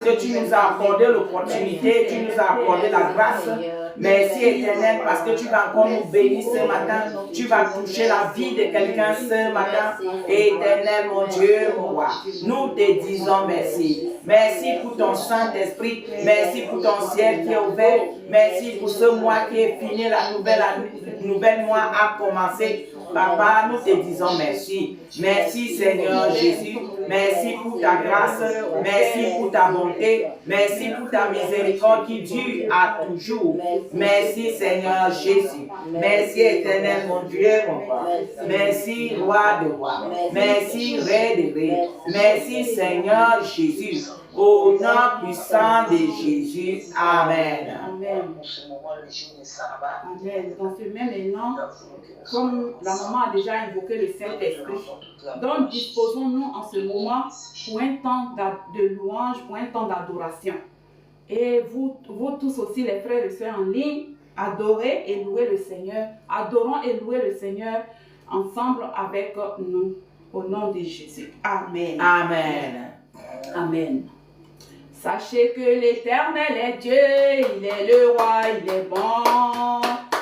que tu nous as accordé l'opportunité, tu nous as accordé la grâce. Merci Éternel parce que tu vas encore nous bénir ce matin. Tu vas toucher la vie de quelqu'un ce matin. Éternel mon Dieu, mon roi, nous te disons merci. Merci pour ton Saint-Esprit. Merci pour ton ciel qui est ouvert. Merci pour ce mois qui est fini. La nouvelle mois a commencé. Papa, nous te disons merci. Merci Seigneur Jésus. Merci pour ta grâce. Merci pour ta bonté. Merci pour ta miséricorde qui dure à toujours. Merci Seigneur Jésus. Merci Éternel mon Dieu, mon Père. Merci Roi de rois. Merci Roi de rois. Merci Seigneur Jésus. Au nom puissant de Jésus. Amen. Amen. Amen. Dans ce même élan, comme la maman a déjà invoqué le Saint-Esprit, donc disposons-nous en ce moment pour un temps de louange, pour un temps d'adoration. Et vous tous aussi, les frères et sœurs en ligne, adorez et louez le Seigneur. Adorons et louez le Seigneur ensemble avec nous, au nom de Jésus. Amen. Amen. Amen. Sachez que l'Éternel est Dieu, il est le roi, il est bon.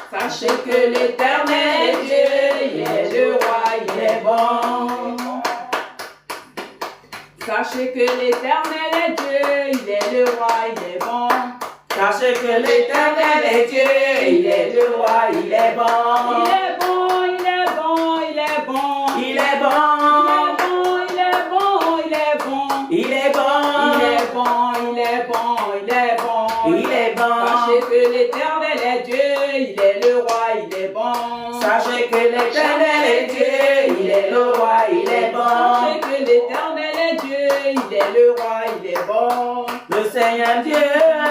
Sachez que l'Éternel est Dieu, il est le roi, il est bon. Sachez que l'Éternel est Dieu, il est le roi, il est bon. Sachez que l'Éternel est Dieu, il est le roi, il est bon. Il est bon, il est bon, il est bon. Il est bon. Il est bon, il est bon, il est bon. Il est bon. Il est bon, il est bon, il est bon. Il est bon. Sachez que l'Éternel est Dieu, il est le roi, il est bon. Sachez que l'Éternel est Dieu, il est le roi, il est bon. Sachez que l'Éternel est Dieu, il est le roi, il est bon. Le Seigneur Dieu,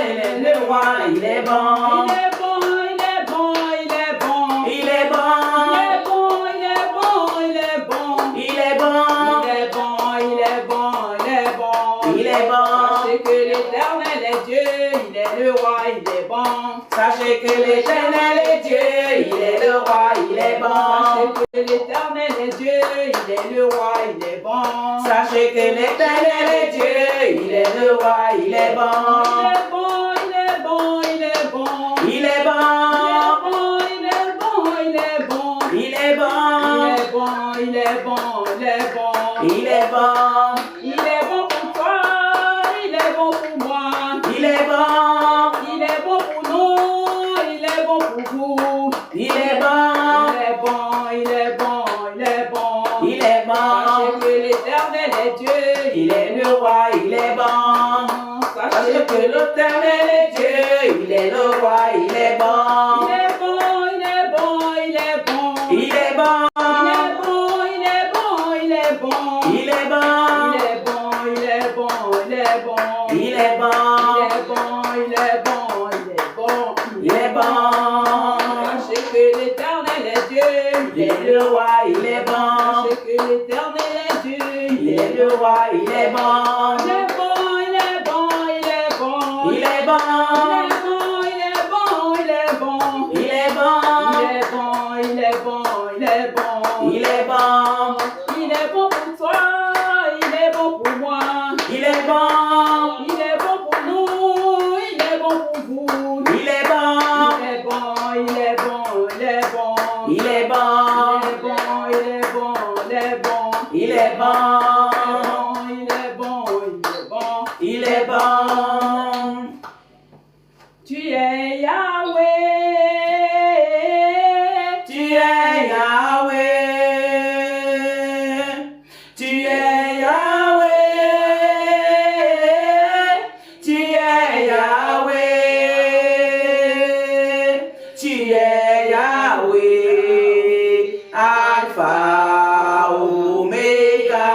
il est le roi, il est bon. Il est bon, il est bon, il est bon. Il est bon. Il est bon, il est bon, il est bon. Il est bon. Il est bon, il est bon, il est bon. Il est bon. Sachez que l'Éternel est Dieu, il est le roi, il est bon. Sachez que l'Éternel est Dieu, il est le roi, il est bon. Sachez que l'Éternel est Dieu, il est le roi, il est bon. Sachez que l'Éternel est Dieu, il est le roi, il est bon. Il est bon, il est bon, il est bon. Il est bon. Il est bon, il est bon. Il est bon. Il est bon, il est bon, il est bon. Il est bon. Il est bon pour toi, il est bon pour moi. Il est bon. Il est bon pour nous, il est bon pour vous. Il est bon. Il est bon, il est bon, il est bon. Il est bon. Sachez que l'Éternel est Dieu, Il est le roi, il est bon. Sachez que l'Éternel est Dieu, il est le roi, il est bon. Il est bon, il est bon, il est bon. Il est bon. Il est bon, il est bon, il est bon. Il est bon. Il est bon, il est bon, il est bon. Il est bon. Il est bon, il est bon, il est bon. Il est bon. Sachez que l'Éternel est Dieu, Il est le roi, il est bon. sachez que l'Éternel est Dieu, Il est le roi, il est bon. il est bon, il est bon, il est bon. Il est bon. Il est bon, il est bon, il est bon. Il est bon. Il est bon, il est bon, il est bon. Il est bon. Il est bon pour toi, il est bon pour moi. Il est bon. Il est bon pour nous, il est bon pour vous. Il est bon. Il est bon, il est bon, il est bon. Il est bon. Il est bon, il est bon, il est bon. Il est bon. Il est bon, il est bon. Il est bon. Tu es Yahweh. Tu es Yahweh. Tu es Yahweh. Tu es Yahweh. Tu es Yahweh. Alpha, Omega.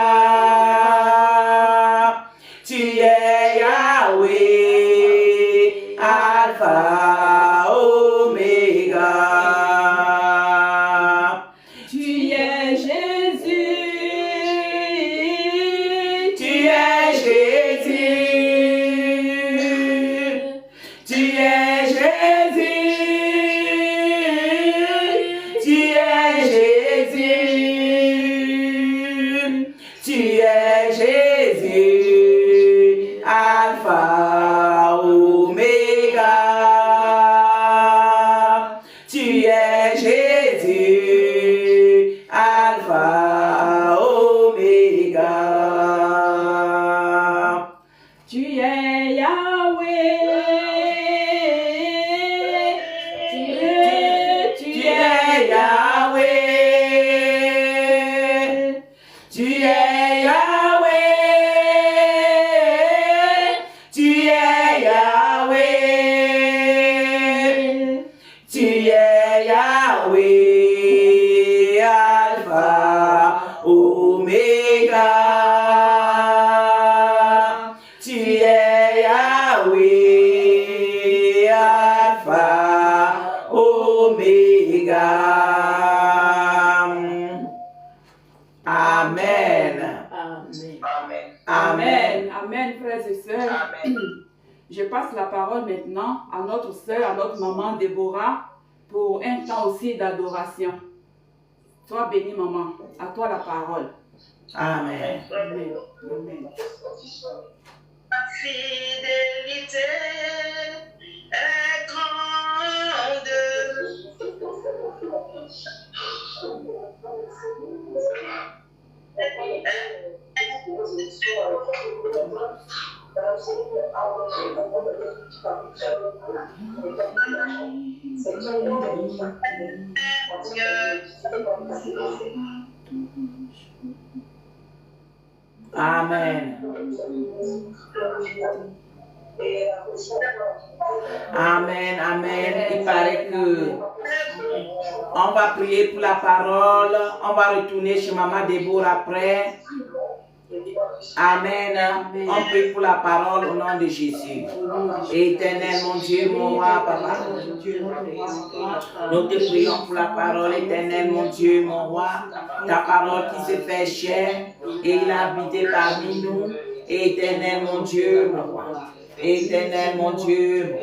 Tu es Yahweh. Alpha, Omega. Tu es Jésus. Tu es Jésus. Tu es Jésus. Tu es Jésus. Tu es Jésus. Alpha. Tu es Yahweh. Tu es Yahweh. Tu es Yahweh. Tu es Yahweh. Tu es Yahweh. Alpha, Omega. Tu es Yahweh. Alpha, Omega. Amen. Amen. Amen, frères et sœurs. Je passe la parole maintenant à notre sœur, à notre maman Déborah, pour un temps aussi d'adoration. Sois bénie, maman. À toi la parole. Amen. Amen. Amen. Ta fidélité est grande. Amen. Amen, amen. Il paraît que on va prier pour la parole. On va retourner chez Maman Déborah après. Amen. On prie pour la parole au nom de Jésus. Éternel, mon Dieu, mon roi, papa. Nous te prions pour la parole, éternel, mon Dieu, mon roi. Ta parole qui se fait chair et il a habité parmi nous. Éternel, mon Dieu, mon roi. Éternel, mon Dieu,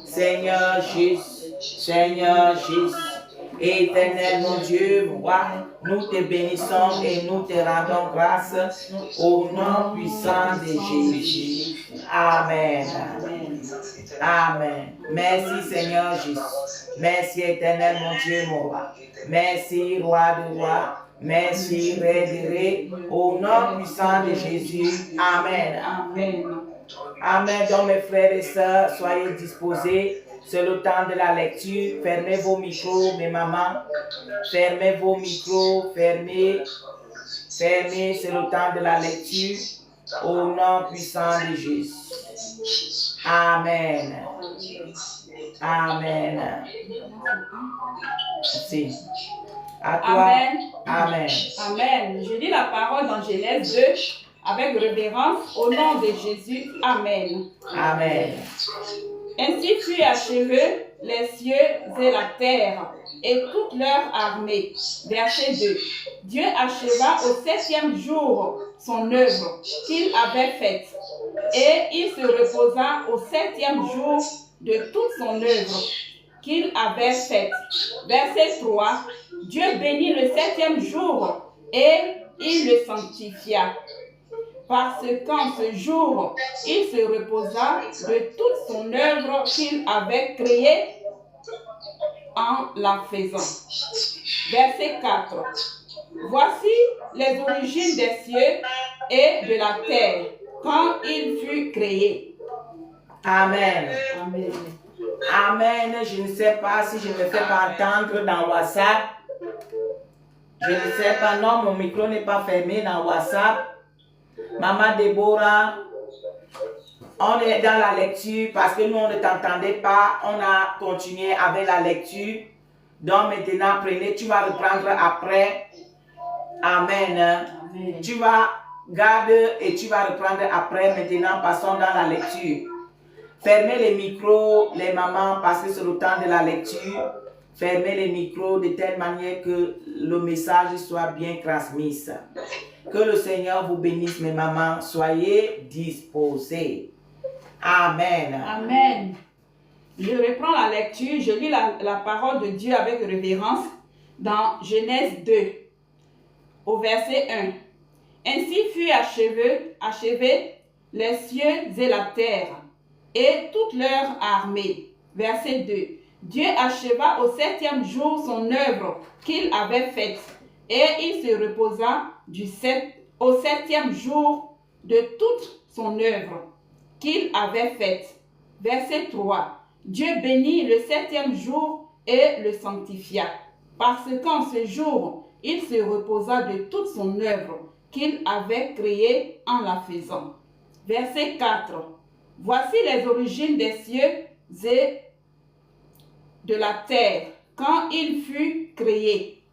Seigneur Jésus, Seigneur Jésus. Éternel, mon Dieu, roi, nous te bénissons et nous te rendons grâce au nom puissant de Jésus. Amen. Amen. Merci, Seigneur Jésus. Merci, éternel, mon Dieu, mon roi. Merci, roi de roi. Merci, ré de ré. Au nom puissant de Jésus. Amen. Amen. Amen. Donc, mes frères et sœurs, soyez disposés. C'est le temps de la lecture. Fermez vos micros, mes mamans. Fermez vos micros. Fermez. Fermez. C'est le temps de la lecture. Au nom puissant de Jésus. Amen. Amen. Merci. À toi. Amen. Amen. Amen. Je lis la parole dans Genèse 2 avec révérence au nom de Jésus. Amen. Amen. Ainsi fut achevé les cieux et la terre et toute leur armée. Verset 2. Dieu acheva au 7e jour son œuvre qu'il avait faite et il se reposa au 7e jour de toute son œuvre qu'il avait faite. Verset 3. Dieu bénit le 7e jour et il le sanctifia. Parce qu'en ce jour, il se reposa de toute son œuvre qu'il avait créée en la faisant. Verset 4. Voici les origines des cieux et de la terre quand il fut créé. Amen. Amen. Amen. Je ne sais pas si je ne me fais pas entendre dans WhatsApp. Je ne sais pas. Non, mon micro n'est pas fermé dans WhatsApp. Maman Déborah, on est dans la lecture parce que nous, on ne t'entendait pas. On a continué avec la lecture. Donc maintenant, prenez, tu vas reprendre après. Amen. Amen. Tu vas garder et tu vas reprendre après. Maintenant, passons dans la lecture. Fermez les micros, les mamans, parce que c'est le temps de la lecture. Fermez les micros de telle manière que le message soit bien transmis. Que le Seigneur vous bénisse, mes mamans. Soyez disposés. Amen. Amen. Je reprends la lecture. Je lis la parole de Dieu avec révérence dans Genèse 2, au verset 1. Ainsi fut achevé les cieux et la terre et toute leur armée. Verset 2. Dieu acheva au 7e jour son œuvre qu'il avait faite et il se reposa au 7e jour de toute son œuvre qu'il avait faites. Verset 3. Dieu bénit le 7e jour et le sanctifia, parce qu'en ce jour, il se reposa de toute son œuvre qu'il avait créée en la faisant. Verset 4. Voici les origines des cieux et de la terre, quand il fut créé.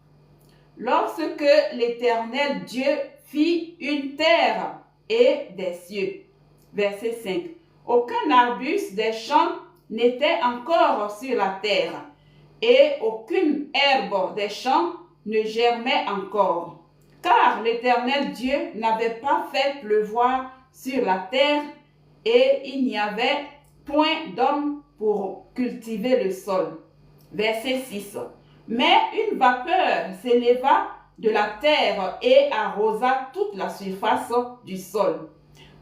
Lorsque l'Éternel Dieu fit une terre et des cieux. Verset 5. Aucun arbuste des champs n'était encore sur la terre, et aucune herbe des champs ne germait encore, car l'Éternel Dieu n'avait pas fait pleuvoir sur la terre, et il n'y avait point d'homme pour cultiver le sol. Verset 6. Mais une vapeur s'éleva de la terre et arrosa toute la surface du sol.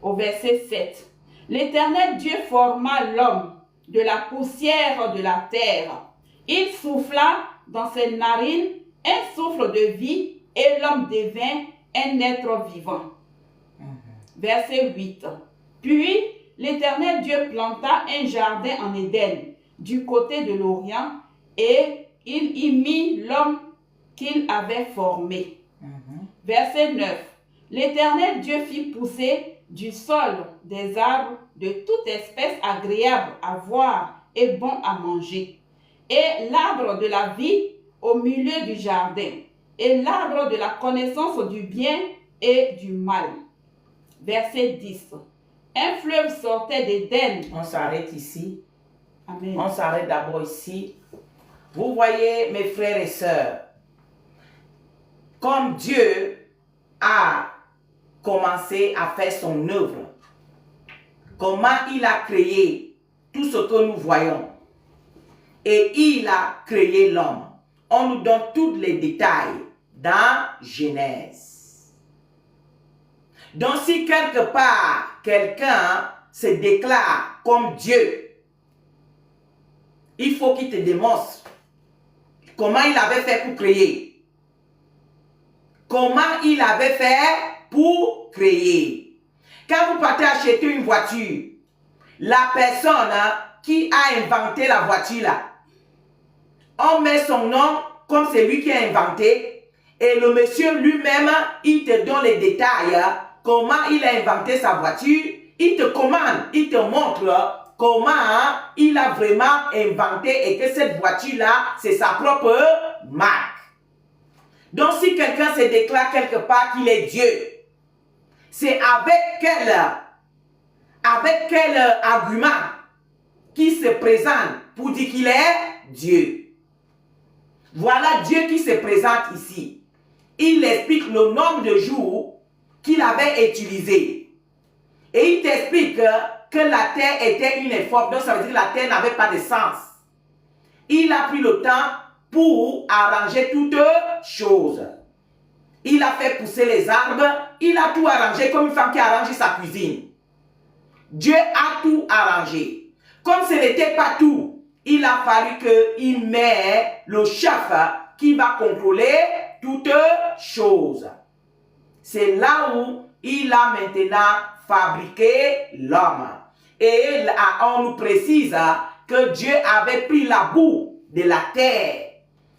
Au verset 7. L'Éternel Dieu forma l'homme de la poussière de la terre. Il souffla dans ses narines un souffle de vie et l'homme devint un être vivant. Verset 8. Puis l'Éternel Dieu planta un jardin en Éden, du côté de l'Orient, et il y mit l'homme qu'il avait formé. Verset 9. L'Éternel Dieu fit pousser du sol des arbres de toute espèce agréable à voir et bon à manger, et l'arbre de la vie au milieu du jardin, et l'arbre de la connaissance du bien et du mal. Verset 10. Un fleuve sortait d'Éden. On s'arrête ici. Amen. On s'arrête d'abord ici. Vous voyez, mes frères et sœurs, comme Dieu a commencé à faire son œuvre, comment il a créé tout ce que nous voyons, et il a créé l'homme. On nous donne tous les détails dans Genèse. Donc si quelque part quelqu'un se déclare comme Dieu, il faut qu'il te démontre comment il avait fait pour créer. Comment il avait fait pour créer. Quand vous partez acheter une voiture, la personne qui a inventé la voiture là, on met son nom comme c'est lui qui a inventé, et le monsieur lui-même, il te donne les détails, comment il a inventé sa voiture, il te commande, il te montre comment il a vraiment inventé et que cette voiture-là, c'est sa propre marque. Donc si quelqu'un se déclare quelque part qu'il est Dieu, c'est avec quel argument qui se présente pour dire qu'il est Dieu. Voilà Dieu qui se présente ici. Il explique le nombre de jours qu'il avait utilisé. Et il t'explique que la terre était une informe, donc ça veut dire que la terre n'avait pas de sens. Il a pris le temps pour arranger toutes choses. Il a fait pousser les arbres, il a tout arrangé comme une femme qui arrange sa cuisine. Dieu a tout arrangé. Comme ce n'était pas tout, il a fallu qu'il mette le chef qui va contrôler toutes choses. C'est là où il a maintenant fabriqué l'homme. Et on nous précise que Dieu avait pris la boue de la terre.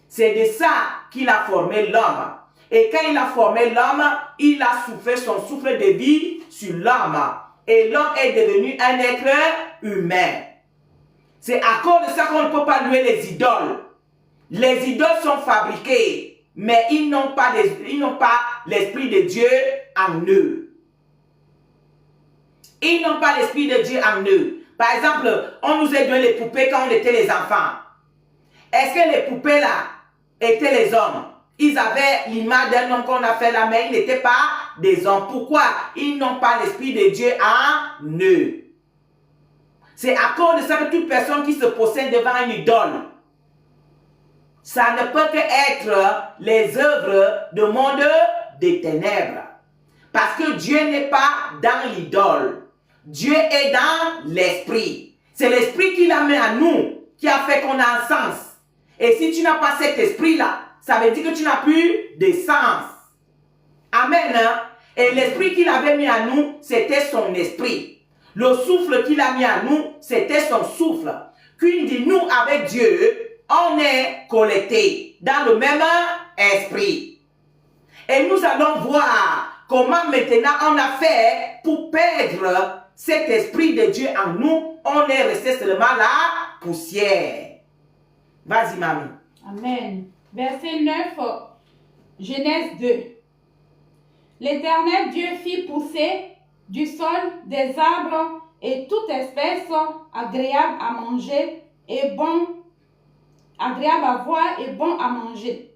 C'est de ça qu'il a formé l'homme. Et quand il a formé l'homme, il a soufflé son souffle de vie sur l'homme. Et l'homme est devenu un être humain. C'est à cause de ça qu'on ne peut pas louer les idoles. Les idoles sont fabriquées, mais ils n'ont pas l'esprit de Dieu en eux. Ils n'ont pas l'esprit de Dieu en eux. Par exemple, on nous a donné les poupées quand on était les enfants. Est-ce que les poupées là étaient les hommes? Ils avaient l'image d'un homme qu'on a fait là, mais ils n'étaient pas des hommes. Pourquoi? Ils n'ont pas l'esprit de Dieu en eux. C'est à cause de ça que toute personne qui se possède devant une idole, ça ne peut qu'être les œuvres du monde des ténèbres. Parce que Dieu n'est pas dans l'idole. Dieu est dans l'esprit. C'est l'esprit qu'il a mis à nous, qui a fait qu'on a un sens. Et si tu n'as pas cet esprit-là, ça veut dire que tu n'as plus de sens. Amen. Et l'esprit qu'il avait mis à nous, c'était son esprit. Le souffle qu'il a mis à nous, c'était son souffle. Quindi nous, avec Dieu, on est connectés dans le même esprit. Et nous allons voir comment maintenant on a fait pour perdre cet esprit de Dieu en nous. On est resté seulement la poussière. Vas-y, mamie. Amen. Verset 9, Genèse 2. L'Éternel Dieu fit pousser du sol des arbres et toute espèce agréable à manger et bon, agréable à voir et bon à manger.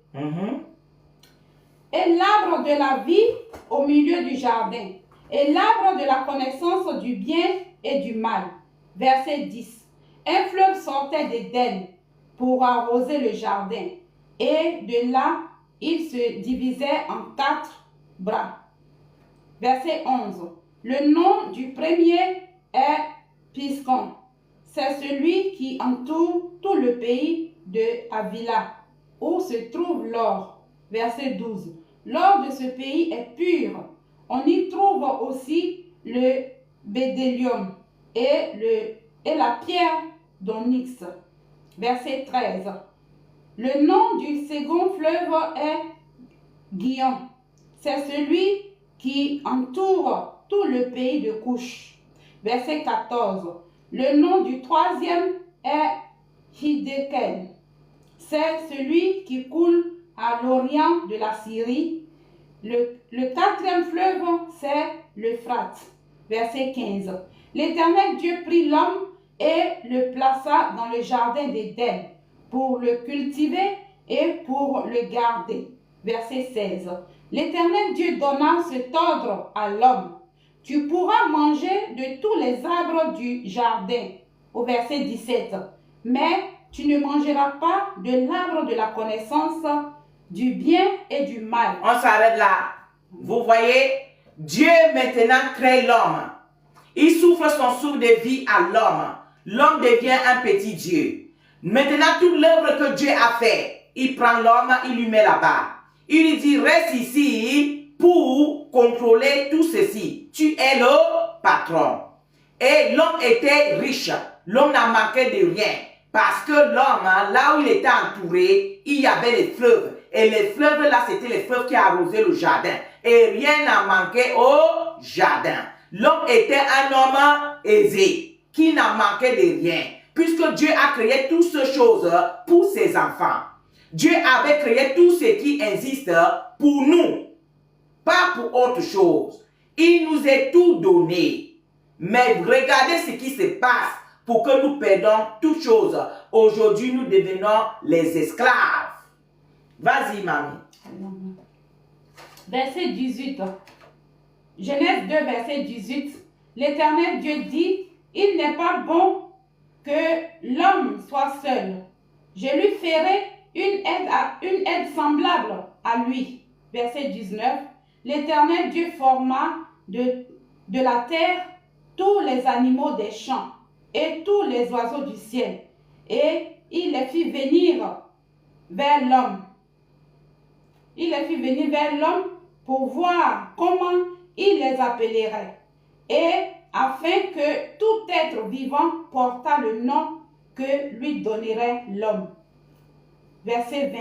Et l'arbre de la vie au milieu du jardin, et l'arbre de la connaissance du bien et du mal. Verset 10. Un fleuve sortait d'Éden pour arroser le jardin, et de là, il se divisait en 4 bras. Verset 11. Le nom du premier est Piscon. C'est celui qui entoure tout le pays de Havila, où se trouve l'or. Verset 12. L'or de ce pays est pur. On y trouve aussi le bédélium et la pierre d'onyx. Verset 13. Le nom du second fleuve est Guion. C'est celui qui entoure tout le pays de Couche. Verset 14. Le nom du troisième est Hiddekel. C'est celui qui coule à l'orient de la Syrie. Le quatrième fleuve, c'est l'Euphrate. Verset 15. L'Éternel Dieu prit l'homme et le plaça dans le jardin d'Éden pour le cultiver et pour le garder. Verset 16. L'Éternel Dieu donna cet ordre à l'homme. Tu pourras manger de tous les arbres du jardin. Au verset 17. Mais tu ne mangeras pas de l'arbre de la connaissance du bien et du mal. On s'arrête là. Vous voyez, Dieu maintenant crée l'homme. Il souffle son souffle de vie à l'homme. L'homme devient un petit Dieu. Maintenant, toute l'œuvre que Dieu a fait, il prend l'homme, il lui met là-bas. Il lui dit, reste ici pour contrôler tout ceci. Tu es le patron. Et l'homme était riche. L'homme n'a manqué de rien. Parce que l'homme, là où il était entouré, il y avait les fleuves. Et les fleuves, là, c'était les fleuves qui arrosaient le jardin. Et rien n'a manqué au jardin. L'homme était un homme aisé, qui n'a manqué de rien. Puisque Dieu a créé toutes ces choses pour ses enfants. Dieu avait créé tout ce qui existe pour nous, pas pour autre chose. Il nous est tout donné. Mais regardez ce qui se passe pour que nous perdons toutes choses. Aujourd'hui, nous devenons les esclaves. Vas-y, mamie. Verset 18. Genèse 2, verset 18. L'Éternel Dieu dit, il n'est pas bon que l'homme soit seul. Je lui ferai une aide semblable à lui. Verset 19. L'Éternel Dieu forma de la terre tous les animaux des champs et tous les oiseaux du ciel. Et il les fit venir vers l'homme. Il les fit venir vers l'homme pour voir comment il les appellerait. Et afin que tout être vivant portât le nom que lui donnerait l'homme. Verset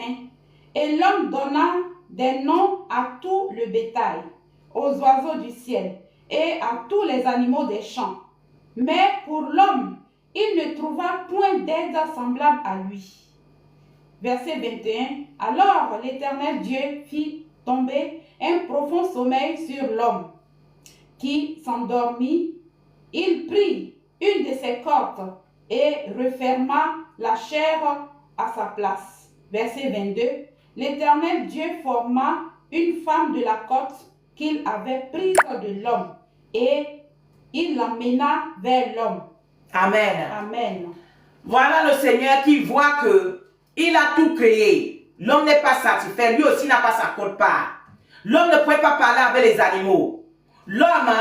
20. Et l'homme donna des noms à tout le bétail, aux oiseaux du ciel et à tous les animaux des champs. Mais pour l'homme, il ne trouva point d'aide semblable à lui. Verset 21. Alors l'Éternel Dieu fit tomber un profond sommeil sur l'homme, qui s'endormit. Il prit une de ses cordes et referma la chair à sa place. Verset 22. L'Éternel Dieu forma une femme de la côte qu'il avait prise de l'homme et il l'emmena vers l'homme. Amen. Amen. Voilà le Seigneur qui voit que il a tout créé. L'homme n'est pas satisfait. Lui aussi n'a pas sa quote part. L'homme ne pouvait pas parler avec les animaux. L'homme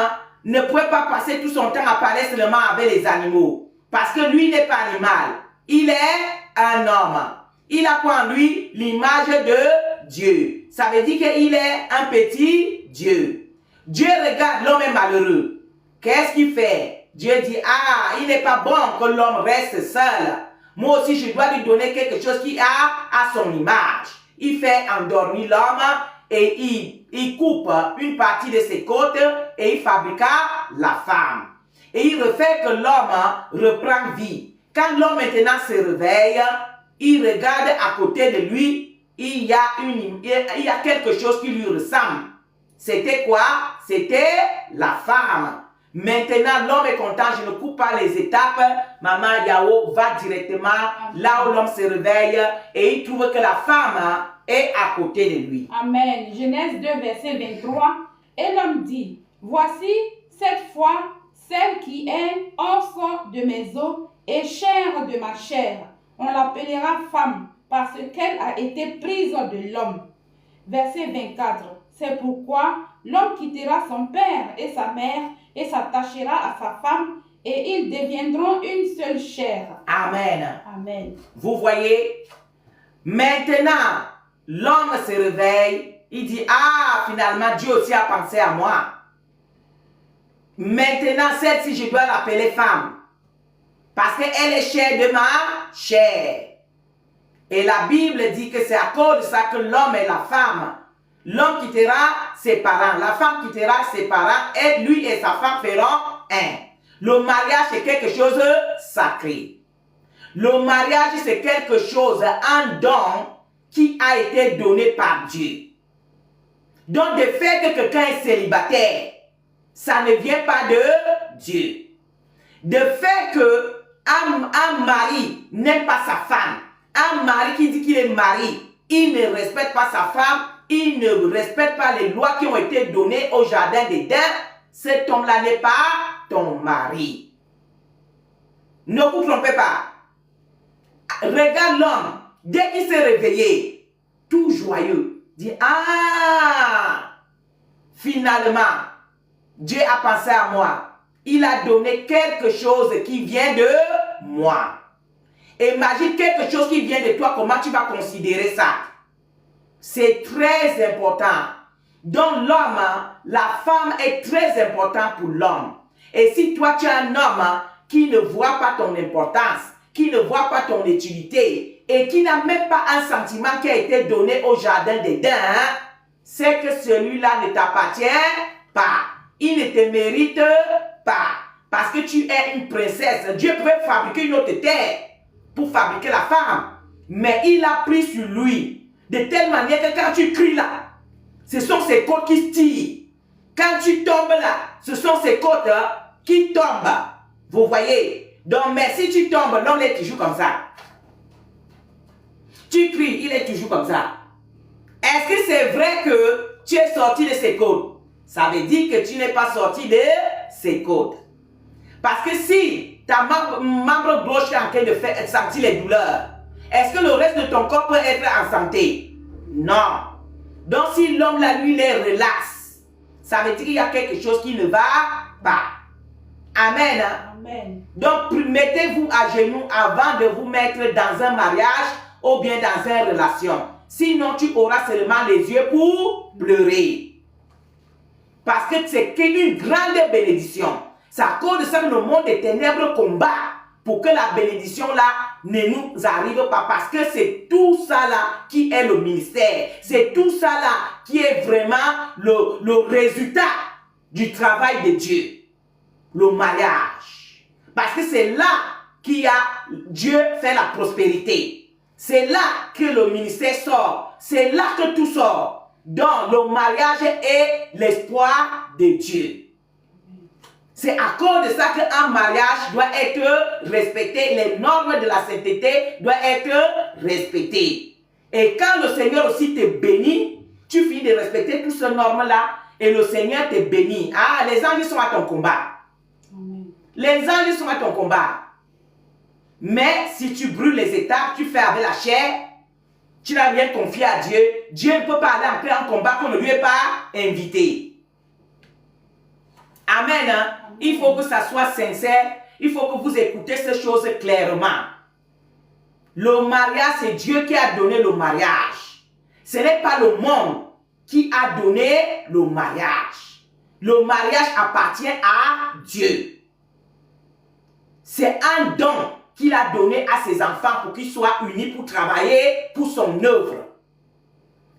ne pouvait pas passer tout son temps à parler seulement avec les animaux. Parce que lui n'est pas animal. Il est un homme. Il a quoi en lui? L'image de Dieu. Ça veut dire qu'il est un petit Dieu. Dieu regarde l'homme est malheureux. Qu'est-ce qu'il fait? Dieu dit, ah, il n'est pas bon que l'homme reste seul. Moi aussi, je dois lui donner quelque chose qui a à son image. Il fait endormir l'homme et il coupe une partie de ses côtes et il fabriqua la femme. Et il refait que l'homme reprend vie. Quand l'homme maintenant se réveille, il regarde à côté de lui, il y a quelque chose qui lui ressemble. C'était quoi? C'était la femme. Maintenant, l'homme est content, je ne coupe pas les étapes. Maman Yao va directement là où l'homme se réveille et il trouve que la femme est à côté de lui. Amen. Genèse 2, verset 23. Et l'homme dit, voici cette fois celle qui est os de mes os et chair de ma chair. On l'appellera femme parce qu'elle a été prise de l'homme. Verset 24. C'est pourquoi l'homme quittera son père et sa mère et s'attachera à sa femme et ils deviendront une seule chair. Amen. Amen. Vous voyez, maintenant, l'homme se réveille, il dit, ah, finalement, Dieu aussi a pensé à moi. Maintenant, celle-ci, je dois l'appeler femme. Parce qu'elle est chair de ma chair. Et la Bible dit que c'est à cause de ça que l'homme et la femme, l'homme quittera ses parents, la femme quittera ses parents, et lui et sa femme feront un. Le mariage, c'est quelque chose de sacré. Le mariage, c'est quelque chose, un don qui a été donné par Dieu. Donc, le fait que quelqu'un est célibataire, ça ne vient pas de Dieu. Le fait qu'un mari n'aime pas sa femme, un mari qui dit qu'il est marié, il ne respecte pas sa femme, il ne respecte pas les lois qui ont été données au jardin d'Éden, cet homme-là n'est pas ton mari. Ne vous trompez pas. Regarde l'homme, dès qu'il s'est réveillé, tout joyeux, dit, ah, finalement, Dieu a pensé à moi. Il a donné quelque chose qui vient de moi. Imagine quelque chose qui vient de toi, comment tu vas considérer ça? C'est très important. Donc l'homme, la femme est très important pour l'homme. Et si toi tu es un homme qui ne voit pas ton importance, qui ne voit pas ton utilité et qui n'a même pas un sentiment qui a été donné au jardin d'Éden, c'est que celui-là ne t'appartient pas. Il ne te mérite pas. Parce que tu es une princesse. Dieu pouvait fabriquer une autre terre pour fabriquer la femme. Mais il a pris sur lui. De telle manière que quand tu cries là, ce sont ses côtes qui se tirent. Quand tu tombes là, ce sont ses côtes qui tombent. Vous voyez? Donc, mais si tu tombes, l'homme est toujours comme ça. Tu cries, il est toujours comme ça. Est-ce que c'est vrai que tu es sorti de ses côtes? Ça veut dire que tu n'es pas sorti de ses côtes. Parce que si ta membre gauche est en train de sentir les douleurs, est-ce que le reste de ton corps peut être en santé? Non. Donc si l'homme là, lui, les relaxe, ça veut dire qu'il y a quelque chose qui ne va pas. Amen. Amen. Donc mettez-vous à genoux avant de vous mettre dans un mariage ou bien dans une relation. Sinon tu auras seulement les yeux pour pleurer. Parce que c'est une grande bénédiction. C'est à cause de ça que le monde des ténèbres combat pour que la bénédiction là ne nous arrive pas. Parce que c'est tout ça là qui est le ministère. C'est tout ça là qui est vraiment le résultat du travail de Dieu. Le mariage. Parce que c'est là qu'il a Dieu fait la prospérité. C'est là que le ministère sort. C'est là que tout sort. Donc, le mariage est l'espoir de Dieu. C'est à cause de ça qu'un mariage doit être respecté. Les normes de la sainteté doivent être respectées. Et quand le Seigneur aussi te bénit, tu finis de respecter toutes ces normes-là et le Seigneur te bénit. Ah, les anges sont à ton combat. Amen. Les anges sont à ton combat. Mais si tu brûles les étapes, tu fais avec la chair, tu n'as rien confié à Dieu. Dieu ne peut pas aller en plein combat qu'on ne lui ait pas invité. Amen. Hein? Il faut que ça soit sincère. Il faut que vous écoutez ces choses clairement. Le mariage, c'est Dieu qui a donné le mariage. Ce n'est pas le monde qui a donné le mariage. Le mariage appartient à Dieu. C'est un don qu'il a donné à ses enfants pour qu'ils soient unis pour travailler pour son œuvre.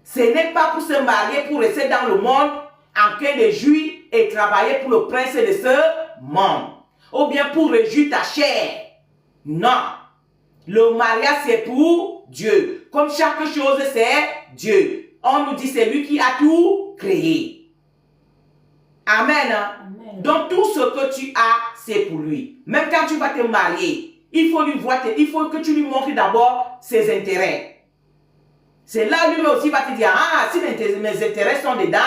Ce n'est pas pour se marier, pour rester dans le monde en train de jouir et travailler pour le prince de ce monde. Ou bien pour réjouir ta chair. Non. Le mariage, c'est pour Dieu. Comme chaque chose, c'est Dieu. On nous dit, c'est lui qui a tout créé. Amen. Amen. Donc, tout ce que tu as, c'est pour lui. Même quand tu vas te marier, il faut que tu lui montres d'abord ses intérêts. C'est là lui aussi va te dire, ah, si mes intérêts sont dedans,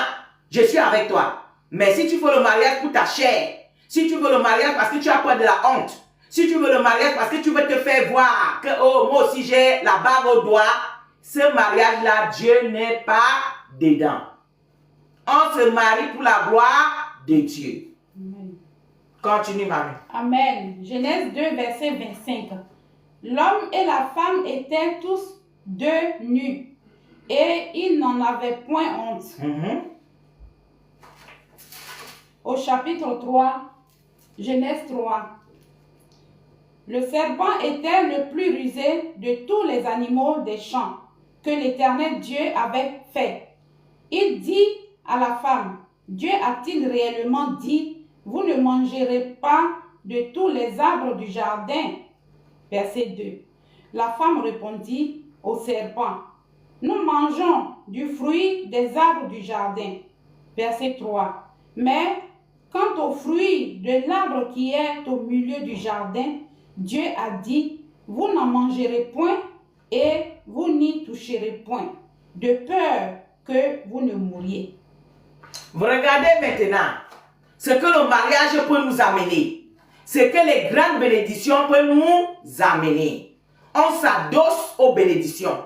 je suis avec toi. Mais si tu veux le mariage pour ta chair, si tu veux le mariage parce que tu as peur de la honte, si tu veux le mariage parce que tu veux te faire voir que, oh, moi aussi j'ai la barbe au doigt, ce mariage-là, Dieu n'est pas dedans. On se marie pour la gloire de Dieu. Amen. Continue, Marie. Amen. Genèse 2, verset 25. L'homme et la femme étaient tous deux nus, et ils n'en avaient point honte. Au chapitre 3, Genèse 3. Le serpent était le plus rusé de tous les animaux des champs que l'Éternel Dieu avait fait. Il dit à la femme, Dieu a-t-il réellement dit, vous ne mangerez pas de tous les arbres du jardin? Verset 2. La femme répondit au serpent, nous mangeons du fruit des arbres du jardin. Verset 3. Mais quant au fruit de l'arbre qui est au milieu du jardin, Dieu a dit, vous n'en mangerez point et vous n'y toucherez point, de peur que vous ne mouriez. Vous regardez maintenant ce que le mariage peut nous amener. Ce que les grandes bénédictions peuvent nous amener. On s'adosse aux bénédictions.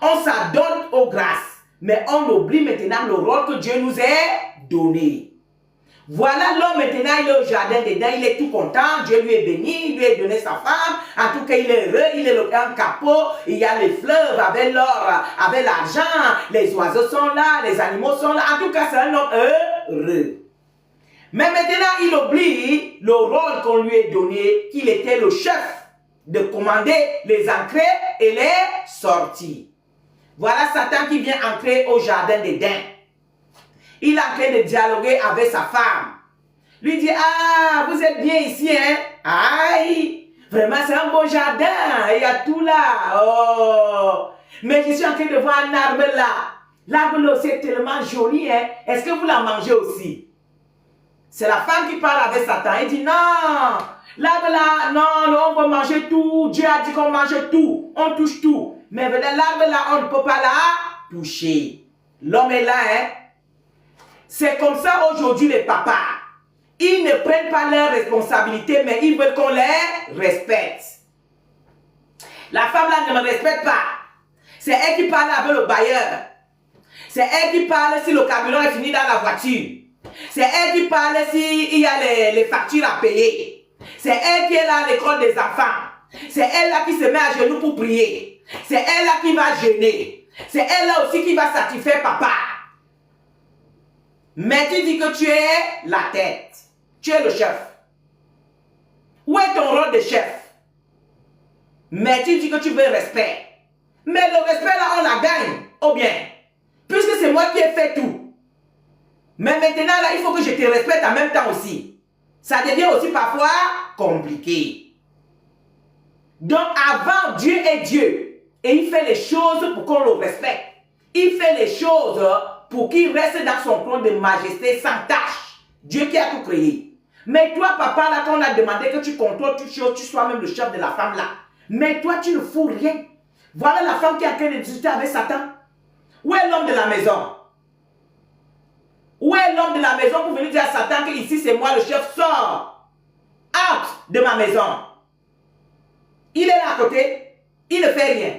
On s'adonne aux grâces. Mais on oublie maintenant le rôle que Dieu nous a donné. Voilà l'homme maintenant, il est au jardin dedans, il est tout content, Dieu lui est béni, il lui a donné sa femme, en tout cas il est heureux, il est un capot, il y a les fleuves avec l'or, avec l'argent, les oiseaux sont là, les animaux sont là, en tout cas c'est un homme heureux. Mais maintenant il oublie le rôle qu'on lui a donné, qu'il était le chef de commander les entrées et les sorties. Voilà Satan qui vient entrer au jardin d'Éden. Il est en train de dialoguer avec sa femme. Lui dit, ah, vous êtes bien ici, hein? Aïe, vraiment, c'est un beau jardin. Il y a tout là. Oh. Mais je suis en train de voir un arbre là. L'arbre là aussi est tellement joli, hein? Est-ce que vous la mangez aussi? C'est la femme qui parle avec Satan. Il dit, non, l'arbre là, non, on va manger tout. Dieu a dit qu'on mange tout. On touche tout. Mais l'arbre là, on ne peut pas la toucher. L'homme est là, hein? C'est comme ça aujourd'hui les papas. Ils ne prennent pas leurs responsabilités, mais ils veulent qu'on les respecte. La femme là ne me respecte pas. C'est elle qui parle avec le bailleur. C'est elle qui parle si le camion est fini dans la voiture. C'est elle qui parle s'il y a les factures à payer. C'est elle qui est là à l'école des enfants. C'est elle là qui se met à genoux pour prier. C'est elle là qui va jeûner. C'est elle là aussi qui va satisfaire papa. Mais tu dis que tu es la tête. Tu es le chef. Où est ton rôle de chef? Mais tu dis que tu veux respect. Mais le respect là, on la gagne. Ou bien, puisque c'est moi qui ai fait tout. Mais maintenant là, il faut que je te respecte en même temps aussi. Ça devient aussi parfois compliqué. Donc avant, Dieu est Dieu. Et il fait les choses pour qu'on le respecte. Il fait les choses pour qu'il reste dans son trône de majesté sans tâche. Dieu qui a tout créé. Mais toi, papa, là, quand on a demandé que tu contrôles toutes choses, tu sois même le chef de la femme là. Mais toi, tu ne fous rien. Voilà la femme qui est en train de discuter avec Satan. Où est l'homme de la maison? Où est l'homme de la maison pour venir dire à Satan que ici c'est moi le chef? Sors! Out de ma maison. Il est là à côté. Il ne fait rien.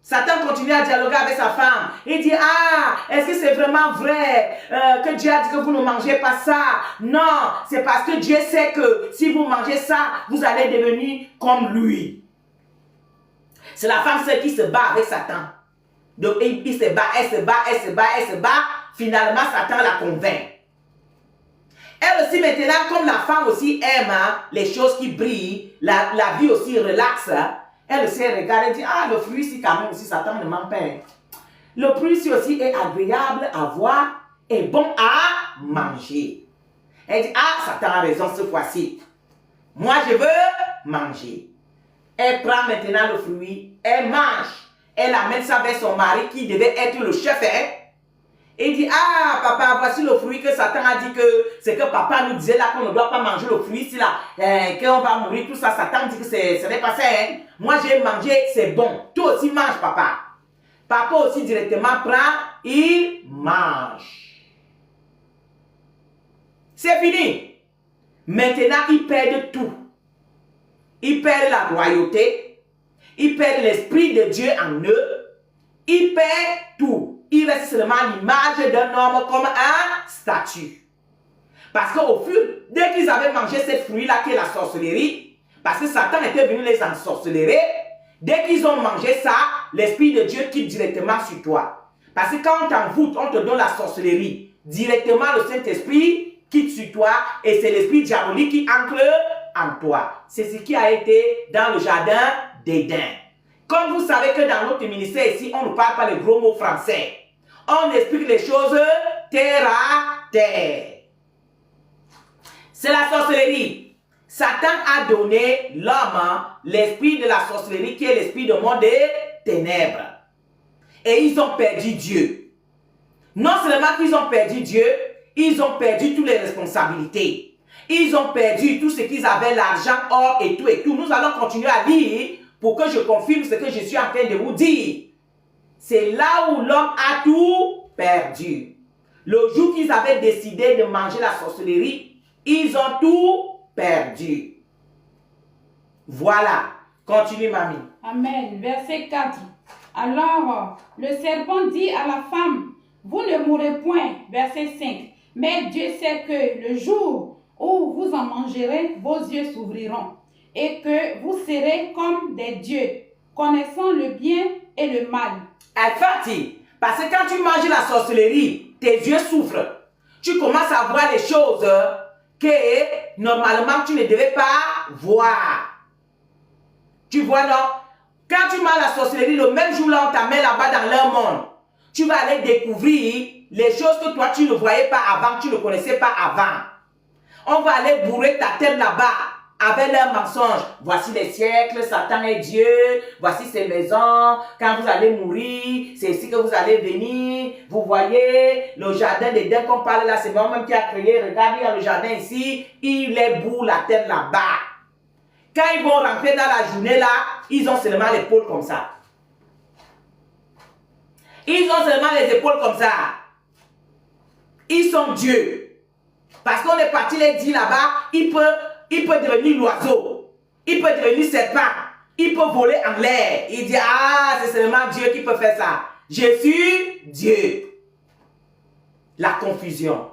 Satan continue à dialoguer avec sa femme. Il dit, ah, est-ce que c'est vraiment vrai que Dieu a dit que vous ne mangez pas ça? Non, c'est parce que Dieu sait que si vous mangez ça, vous allez devenir comme lui. C'est la femme seule qui se bat avec Satan. Donc, il se bat, elle se bat, elle se bat, elle se bat. Finalement, Satan la convainc. Elle aussi maintenant, comme la femme aussi aime les choses qui brillent, la vie aussi relaxe, elle aussi regarde et dit, ah, le fruit ici quand même aussi, Satan ne ment pas. Le fruit ici aussi est agréable à voir et bon à manger. Elle dit, ah, Satan a raison cette fois-ci. Moi, je veux manger. Elle prend maintenant le fruit, elle mange. Elle amène ça vers son mari qui devait être le chef. Et dit, ah, papa, voici le fruit que Satan a dit que c'est que papa nous disait là qu'on ne doit pas manger le fruit ici là, qu'on va mourir, tout ça. Satan dit que ce n'est pas ça. Moi, j'ai mangé, c'est bon. Toi aussi, mange, papa. Papa aussi directement prend, il mange. C'est fini. Maintenant, ils perdent tout. Ils perdent la royauté. Ils perdent l'esprit de Dieu en eux. Ils perdent tout. Il reste seulement l'image d'un homme comme un statut. Parce qu'au fur, dès qu'ils avaient mangé cette fruit-là qui est la sorcellerie, parce que Satan était venu les ensorcelerer, dès qu'ils ont mangé ça, l'esprit de Dieu quitte directement sur toi. Parce que quand on t'envoûte, on te donne la sorcellerie, directement le Saint-Esprit quitte sur toi et c'est l'esprit diabolique qui entre en toi. C'est ce qui a été dans le jardin d'Éden. Comme vous savez que dans notre ministère ici, on ne parle pas les gros mots français. On explique les choses terre à terre. C'est la sorcellerie. Satan a donné l'homme l'esprit de la sorcellerie qui est l'esprit du monde des ténèbres. Et ils ont perdu Dieu. Non seulement qu'ils ont perdu Dieu, ils ont perdu toutes les responsabilités. Ils ont perdu tout ce qu'ils avaient, l'argent, or et tout et tout. Nous allons continuer à lire pour que je confirme ce que je suis en train de vous dire. C'est là où l'homme a tout perdu. Le jour qu'ils avaient décidé de manger la sorcellerie, ils ont tout perdu. Voilà. Continue, mamie. Amen. Verset 4. Alors, le serpent dit à la femme, vous ne mourrez point. Verset 5. Mais Dieu sait que le jour où vous en mangerez, vos yeux s'ouvriront et que vous serez comme des dieux, connaissant le bien et le mal. Infatti, parce que quand tu manges la sorcellerie, tes yeux souffrent. Tu commences à voir des choses que normalement tu ne devais pas voir. Tu vois, non? Quand tu manges la sorcellerie, le même jour là, on t'amène là-bas dans leur monde. Tu vas aller découvrir les choses que toi tu ne voyais pas avant, tu ne connaissais pas avant. On va aller bourrer ta tête là-bas avec leurs mensonges. Voici les siècles, Satan est Dieu, voici ses maisons, quand vous allez mourir, c'est ici que vous allez venir. Vous voyez, le jardin d'Éden qu'on parle là, c'est moi-même qui a créé. Regardez, il y a le jardin ici, il les bourre la tête là-bas. Quand ils vont rentrer dans la journée là, ils ont seulement l'épaule comme ça. Ils ont seulement les épaules comme ça. Ils sont Dieu. Parce qu'on est parti les dire là-bas, il peut devenir l'oiseau. Il peut devenir serpent. Il peut voler en l'air. Il dit, ah, c'est seulement Dieu qui peut faire ça. Je suis Dieu. La confusion.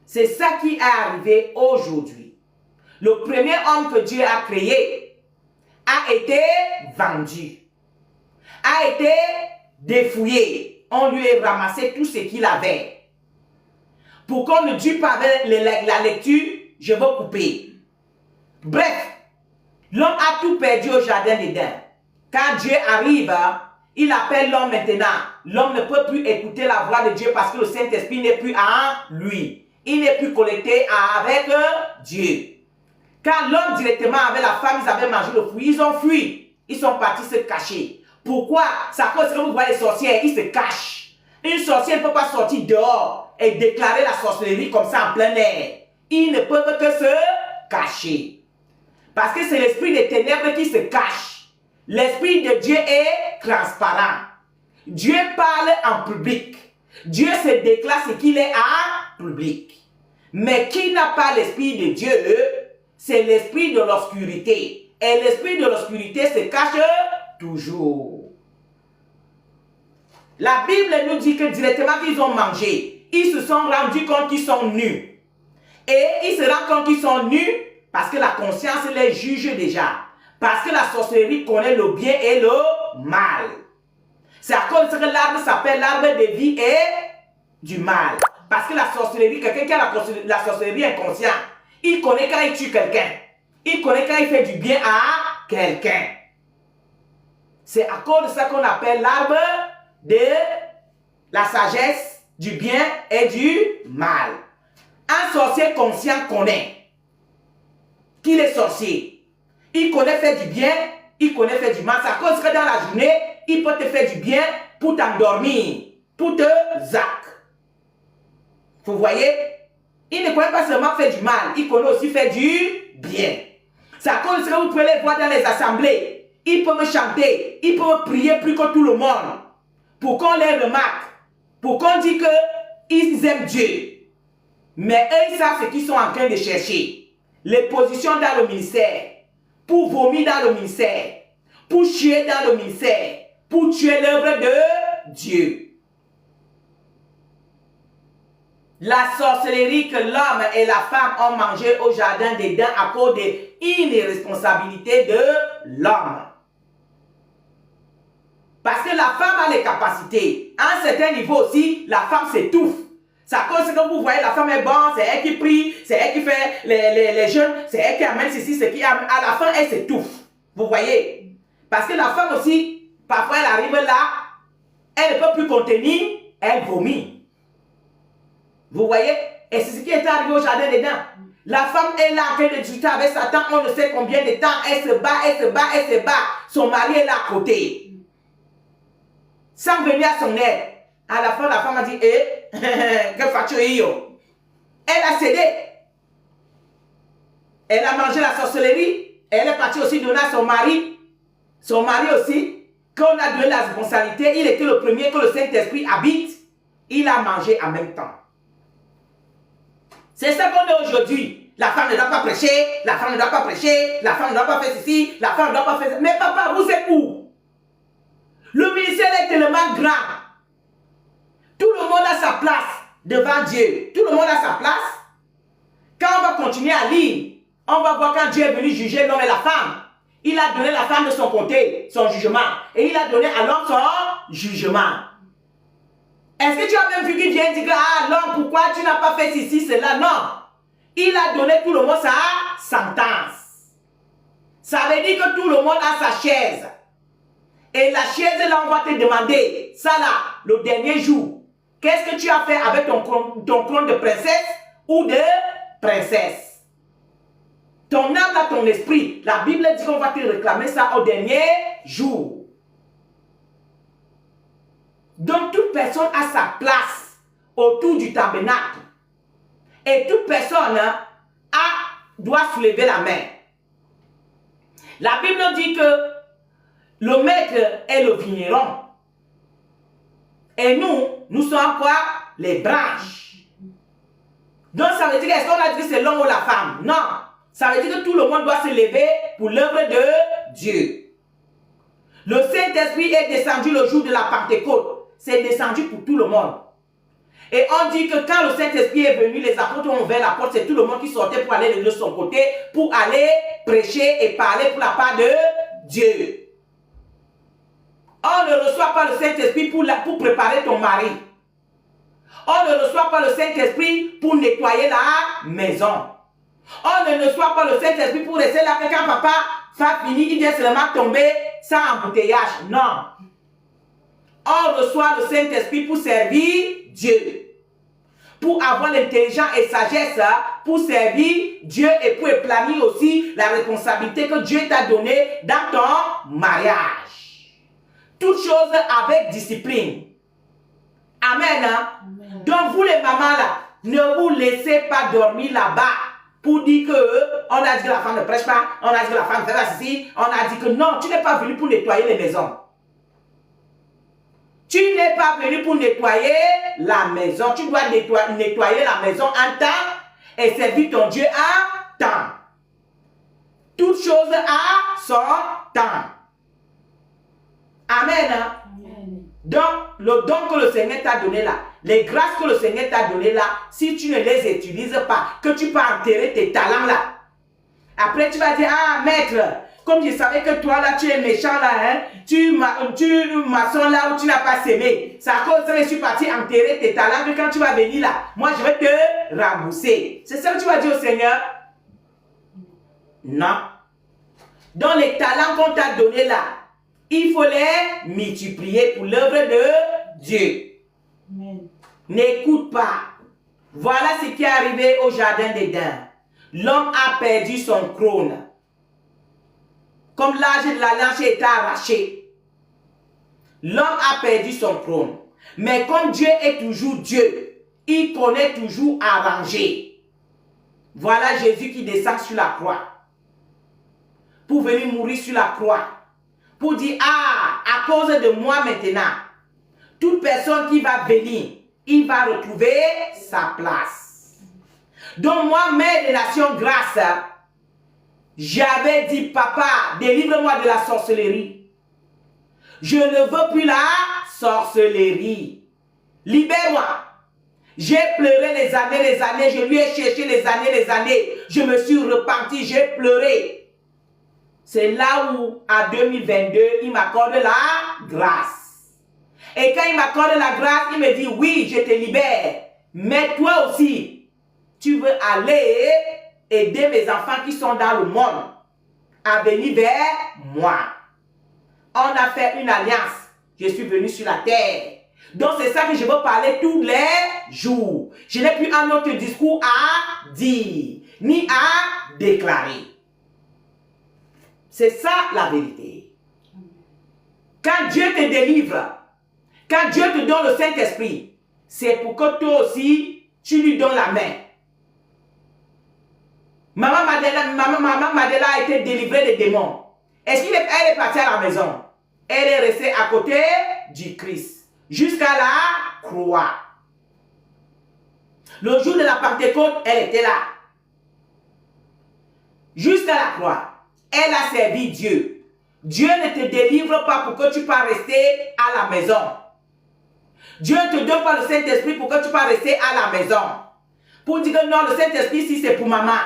C'est ça qui est arrivé aujourd'hui. Le premier homme que Dieu a créé a été vendu. A été défouillé. On lui a ramassé tout ce qu'il avait. Pour qu'on ne dure pas avec la lecture, je vais couper. Bref, l'homme a tout perdu au jardin d'Éden. Quand Dieu arrive, il appelle l'homme maintenant. L'homme ne peut plus écouter la voix de Dieu parce que le Saint-Esprit n'est plus en lui. Il n'est plus connecté avec Dieu. Quand l'homme directement avec la femme, ils avaient mangé le fruit, ils ont fui. Ils sont partis se cacher. Pourquoi? C'est à cause que vous voyez les sorcières, ils se cachent. Une sorcière ne peut pas sortir dehors et déclarer la sorcellerie comme ça en plein air. Ils ne peuvent que se cacher. Parce que c'est l'esprit des ténèbres qui se cache. L'esprit de Dieu est transparent. Dieu parle en public. Dieu se déclare ce qu'il est en public. Mais qui n'a pas l'esprit de Dieu, c'est l'esprit de l'obscurité. Et l'esprit de l'obscurité se cache toujours. La Bible nous dit que directement qu'ils ont mangé, ils se sont rendus compte qu'ils sont nus. Et ils se rendent compte qu'ils sont nus parce que la conscience les juge déjà. Parce que la sorcellerie connaît le bien et le mal. C'est à cause que l'arbre s'appelle l'arbre de vie et du mal. Parce que la sorcellerie, quelqu'un qui a la sorcellerie inconsciente, il connaît quand il tue quelqu'un. Il connaît quand il fait du bien à quelqu'un. C'est à cause de ça qu'on appelle l'arbre de la sagesse, du bien et du mal. Un sorcier conscient connaît qu'il est sorcier. Il connaît faire du bien, il connaît faire du mal. C'est à cause que dans la journée, il peut te faire du bien pour t'endormir, pour te zac. Vous voyez? Il ne connaît pas seulement faire du mal, il connaît aussi faire du bien. C'est à cause que vous pouvez les voir dans les assemblées. Ils peuvent chanter, ils peuvent prier plus que tout le monde. Pour qu'on les remarque, pour qu'on dise qu'ils aiment Dieu. Mais eux, ils savent ce qu'ils sont en train de chercher. Les positions dans le ministère. Pour vomir dans le ministère. Pour tuer dans le ministère. Pour tuer l'œuvre de Dieu. La sorcellerie que l'homme et la femme ont mangé au jardin d'Éden à cause de l'irresponsabilité de l'homme. Parce que la femme a les capacités. À un certain niveau aussi, la femme s'étouffe. C'est à cause que vous voyez, la femme est bonne, c'est elle qui prie, c'est elle qui fait les jeûnes, c'est elle qui amène ceci, c'est qui amène. À la fin, elle s'étouffe. Vous voyez? Parce que la femme aussi, parfois elle arrive là, elle ne peut plus contenir, elle vomit. Vous voyez? Et c'est ce qui est arrivé au jardin d'Éden. La femme est là en train de discuter avec Satan, on ne sait combien de temps, elle se bat, elle se bat, elle se bat. Son mari est là à côté. Sans venir à son aide. À la fin, la femme a dit, que fais-tu yo? Elle a cédé. Elle a mangé la sorcellerie. Elle est partie aussi donner à son mari. Son mari aussi, quand on a donné la responsabilité, il était le premier que le Saint-Esprit habite. Il a mangé en même temps. C'est ça qu'on est aujourd'hui. La femme ne doit pas prêcher, la femme ne doit pas prêcher, la femme ne doit pas faire ceci, la femme ne doit pas faire ça. Mais papa, vous êtes où? Le ministère est tellement grand. Tout le monde a sa place devant Dieu. Tout le monde a sa place. Quand on va continuer à lire, on va voir quand Dieu est venu juger l'homme et la femme. Il a donné la femme de son côté, son jugement. Et il a donné à l'homme son jugement. Est-ce que tu as même vu qu'il vient dire, ah l'homme, pourquoi tu n'as pas fait ceci, cela? Non. Il a donné tout le monde sa sentence. Ça veut dire que tout le monde a sa chaise. Et la chaise là, on va te demander, ça là, le dernier jour, qu'est-ce que tu as fait avec ton clone de princesse ou de princesse? Ton âme là, ton esprit, la Bible dit qu'on va te réclamer ça au dernier jour. Donc toute personne a sa place autour du tabernacle. Et toute personne doit soulever la main. La Bible dit que le maître est le vigneron. Et nous sommes quoi? Les branches. Donc ça veut dire, est-ce qu'on a dit que c'est l'homme ou la femme? Non. Ça veut dire que tout le monde doit se lever pour l'œuvre de Dieu. Le Saint-Esprit est descendu le jour de la Pentecôte. C'est descendu pour tout le monde. Et on dit que quand le Saint-Esprit est venu, les apôtres ont ouvert la porte, c'est tout le monde qui sortait pour aller de son côté, pour aller prêcher et parler pour la part de Dieu. On ne reçoit pas le Saint-Esprit pour préparer ton mari. On ne reçoit pas le Saint-Esprit pour nettoyer la maison. On ne reçoit pas le Saint-Esprit pour rester là, quand papa va finir, il vient seulement tomber sans embouteillage. Non. On reçoit le Saint-Esprit pour servir Dieu. Pour avoir l'intelligence et sagesse pour servir Dieu et pour éplaner aussi la responsabilité que Dieu t'a donnée dans ton mariage. Toutes choses avec discipline. Amen. Amen. Donc vous les mamans là, ne vous laissez pas dormir là-bas pour dire que on a dit que la femme ne prêche pas, on a dit que la femme fait ceci, on a dit que non, tu n'es pas venu pour nettoyer les maisons. Tu n'es pas venu pour nettoyer la maison. Tu dois nettoyer la maison en temps et servir ton Dieu en temps. Toute chose à son temps. Amen. Amen. Donc, le don que le Seigneur t'a donné là, les grâces que le Seigneur t'a donné là, si tu ne les utilises pas, que tu peux enterrer tes talents là. Après, tu vas dire, ah maître, comme je savais que toi là, tu es méchant là, hein, tu maçons là où tu n'as pas semé. C'est à cause de ça que je suis parti enterrer tes talents que quand tu vas venir là, moi je vais te rembourser. C'est ça que tu vas dire au Seigneur? Non. Donc les talents qu'on t'a donnés là, il faut les multiplier pour l'œuvre de Dieu. N'écoute pas. Voilà ce qui est arrivé au jardin d'Éden. L'homme a perdu son trône. Comme l'âge de la lance était arraché. L'homme a perdu son trône. Mais comme Dieu est toujours Dieu, il connaît toujours arranger. Voilà Jésus qui descend sur la croix. Pour venir mourir sur la croix. Pour dire, ah, à cause de moi maintenant, toute personne qui va venir, il va retrouver sa place. Donc moi, Mère des Nations, grâce, j'avais dit, papa, délivre-moi de la sorcellerie. Je ne veux plus la sorcellerie. Libère-moi. J'ai pleuré les années, je lui ai cherché les années. Je me suis repenti, j'ai pleuré. C'est là où, en 2022, il m'accorde la grâce. Et quand il m'accorde la grâce, il me dit, oui, je te libère. Mais toi aussi, tu veux aller aider mes enfants qui sont dans le monde à venir vers moi. On a fait une alliance. Je suis venu sur la terre. Donc c'est ça que je veux parler tous les jours. Je n'ai plus un autre discours à dire, ni à déclarer. C'est ça la vérité. Quand Dieu te délivre, quand Dieu te donne le Saint-Esprit, c'est pour que toi aussi, tu lui donnes la main. Maman Madela a été délivrée des démons. Est-ce qu'elle est partie à la maison? Elle est restée à côté du Christ. Jusqu'à la croix. Le jour de la Pentecôte, elle était là. Jusqu'à la croix. Elle a servi Dieu. Dieu ne te délivre pas pour que tu puisses rester à la maison. Dieu ne te donne pas le Saint-Esprit pour que tu puisses rester à la maison. Pour dire que non, le Saint-Esprit, si c'est pour maman.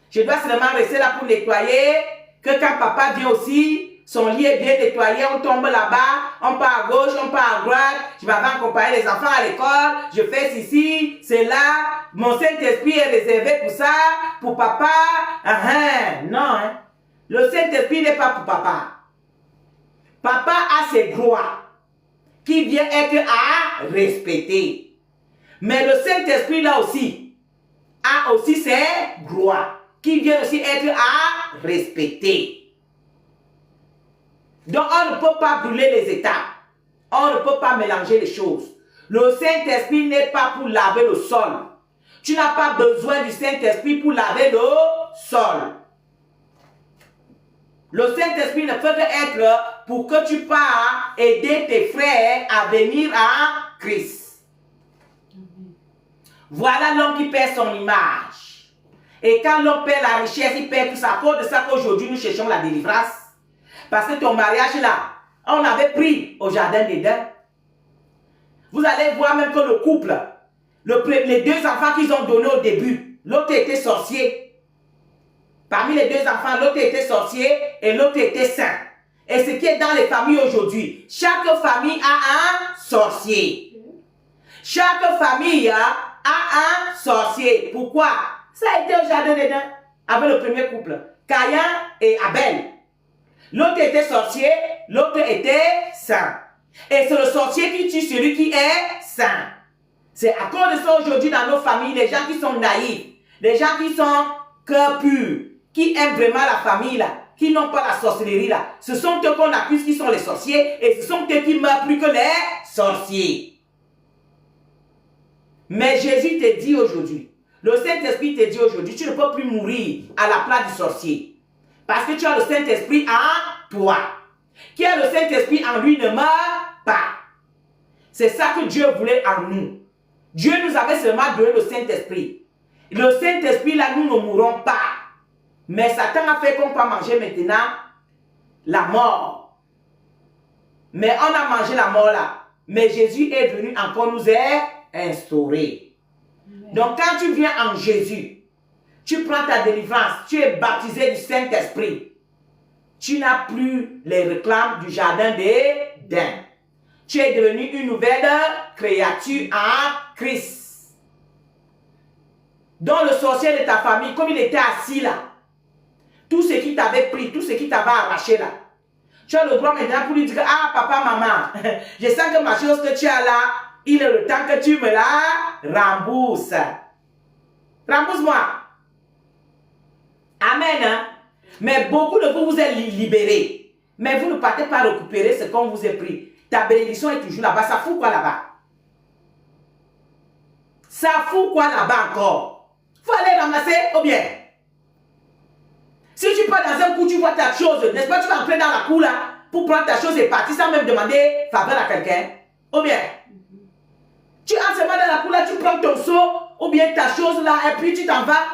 Je dois seulement rester là pour nettoyer. Que quand papa vient aussi, son lit est bien nettoyé, on tombe là-bas, on part à gauche, on part à droite. Je vais accompagner les enfants à l'école. Je fais ceci, c'est là. Mon Saint-Esprit est réservé pour ça, pour papa. Non, hein. Le Saint-Esprit n'est pas pour papa. Papa a ses droits qui viennent être à respecter. Mais le Saint-Esprit là aussi a aussi ses droits qui viennent aussi être à respecter. Donc on ne peut pas brûler les étapes. On ne peut pas mélanger les choses. Le Saint-Esprit n'est pas pour laver le sol. Tu n'as pas besoin du Saint-Esprit pour laver le sol. Le Saint-Esprit ne peut être pour que tu pars aider tes frères à venir à Christ. Voilà l'homme qui perd son image. Et quand l'homme perd la richesse, il perd tout ça. À cause de ça qu'aujourd'hui nous cherchons la délivrance. Parce que ton mariage là, on avait pris au jardin d'Éden. Vous allez voir même que le couple, les deux enfants qu'ils ont donnés au début, l'autre était sorcier. Parmi les deux enfants, l'autre était sorcier et l'autre était saint. Et ce qui est dans les familles aujourd'hui, chaque famille a un sorcier. Chaque famille a un sorcier. Pourquoi? Ça a été au jardin d'Éden avec le premier couple, Caïn et Abel. L'autre était sorcier, l'autre était saint. Et c'est le sorcier qui tue celui qui est saint. C'est à cause de ça aujourd'hui dans nos familles, les gens qui sont naïfs, les gens qui sont cœur pur, qui aiment vraiment la famille là, qui n'ont pas la sorcellerie là. Ce sont eux qu'on accuse qui sont les sorciers et ce sont eux qui meurent plus que les sorciers. Mais Jésus te dit aujourd'hui, le Saint-Esprit te dit aujourd'hui, tu ne peux plus mourir à la place du sorcier. Parce que tu as le Saint-Esprit en toi. Qui a le Saint-Esprit en lui ne meurt pas. C'est ça que Dieu voulait en nous. Dieu nous avait seulement donné le Saint-Esprit. Le Saint-Esprit là, nous ne mourrons pas. Mais Satan a fait qu'on peut manger maintenant la mort. Mais on a mangé la mort là. Mais Jésus est venu encore nous instaurer. Donc quand tu viens en Jésus, tu prends ta délivrance, tu es baptisé du Saint-Esprit. tu n'as plus les réclames du jardin d'Éden. Tu es devenu une nouvelle créature en Christ. Donc le sorcier de ta famille, comme il était assis là, tout ce qui t'avait pris, tout ce qui t'avait arraché là, tu as le droit maintenant pour lui dire, ah papa, maman, je sens que ma chose que tu as là, il est le temps que tu me la rembourses. Rembourse-moi. Amen. Hein? Mais beaucoup de vous, vous êtes libérés. Mais vous ne partez pas récupérer ce qu'on vous a pris. Ta bénédiction est toujours là-bas. Ça fout quoi là-bas? Ça fout quoi là-bas encore? Il faut aller ramasser ou bien? Si tu pars dans un coup, tu vois ta chose, n'est-ce pas? Tu vas entrer dans la cour là pour prendre ta chose et partir sans même demander faveur à quelqu'un. Ou bien? Tu entres seulement dans la cour là, tu prends ton seau ou bien ta chose là et puis tu t'en vas.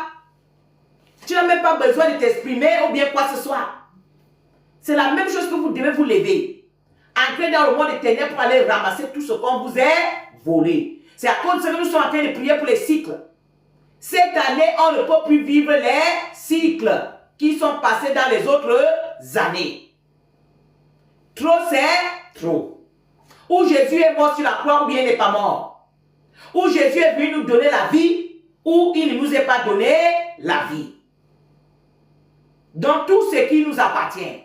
Tu n'as même pas besoin de t'exprimer ou bien quoi que ce soit. C'est la même chose que vous devez vous lever. Entrer dans le monde des ténèbres pour aller ramasser tout ce qu'on vous a volé. C'est à cause de ça que nous sommes en train de prier pour les cycles. Cette année, on ne peut plus vivre les cycles qui sont passés dans les autres années. Trop, c'est trop. Ou Jésus est mort sur la croix ou bien il n'est pas mort. Ou Jésus est venu nous donner la vie ou il ne nous a pas donné la vie. Donc tout ce qui nous appartient.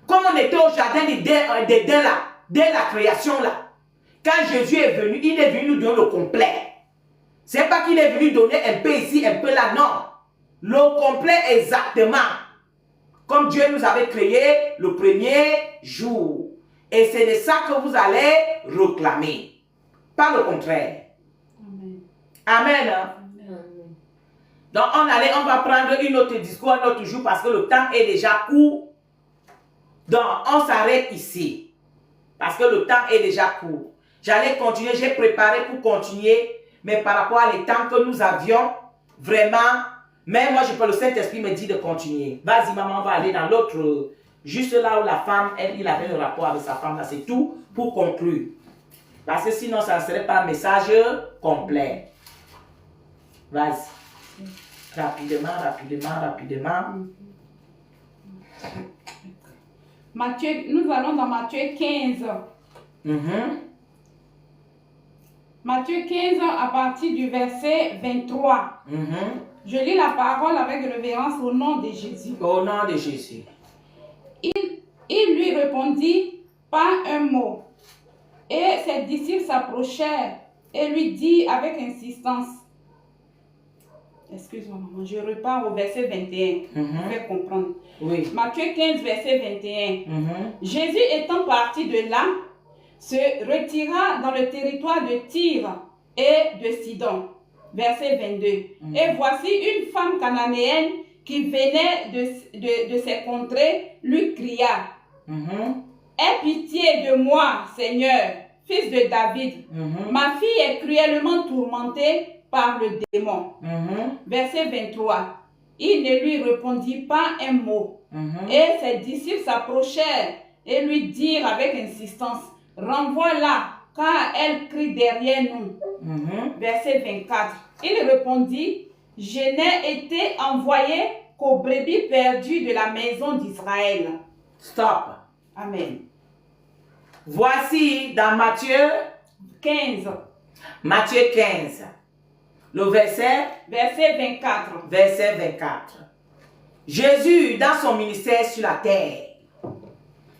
Comme on était au jardin d'Éden là, dès la création là, quand Jésus est venu, il est venu nous donner le complet. Ce n'est pas qu'il est venu donner un peu ici, un peu là, non. Le complet exactement. Comme Dieu nous avait créé le premier jour. Et c'est de ça que vous allez réclamer. Pas le contraire. Amen. Amen. Hein? Amen. Donc on va prendre une autre discours, un autre jour parce que le temps est déjà court. Donc on s'arrête ici. Parce que le temps est déjà court. J'allais continuer, j'ai préparé pour continuer. Mais par rapport à les temps que nous avions, vraiment, même moi, le Saint-Esprit me dit de continuer. Vas-y, maman, on va aller dans l'autre, juste là où la femme, elle, il avait le rapport avec sa femme, là, c'est tout pour conclure. Parce que sinon, ça ne serait pas un message complet. Vas-y. Rapidement, rapidement, rapidement. Matthieu, nous allons dans Matthieu 15. Matthieu 15 à partir du verset 23. Je lis la parole avec révérence au nom de Jésus. Au nom de Jésus. Il lui répondit pas un mot. Et ses disciples s'approchèrent et lui dit avec insistance. Excuse-moi, maman, je repars au verset 21. Je vais comprendre. Oui. Matthieu 15, verset 21. Jésus étant parti de là, se retira dans le territoire de Tyr et de Sidon. Verset 22. Et voici une femme cananéenne qui venait de ces contrées lui cria. Aie pitié de moi, Seigneur, fils de David. Ma fille est cruellement tourmentée par le démon. Verset 23. Il ne lui répondit pas un mot. Et ses disciples s'approchèrent et lui dirent avec insistance, renvoie-la, car elle crie derrière nous. Verset 24. Il répondit, je n'ai été envoyé qu'aux brebis perdues de la maison d'Israël. Stop. Amen. Voici dans Matthieu 15. Matthieu 15. Le verset 24. Verset 24. Jésus, dans son ministère sur la terre,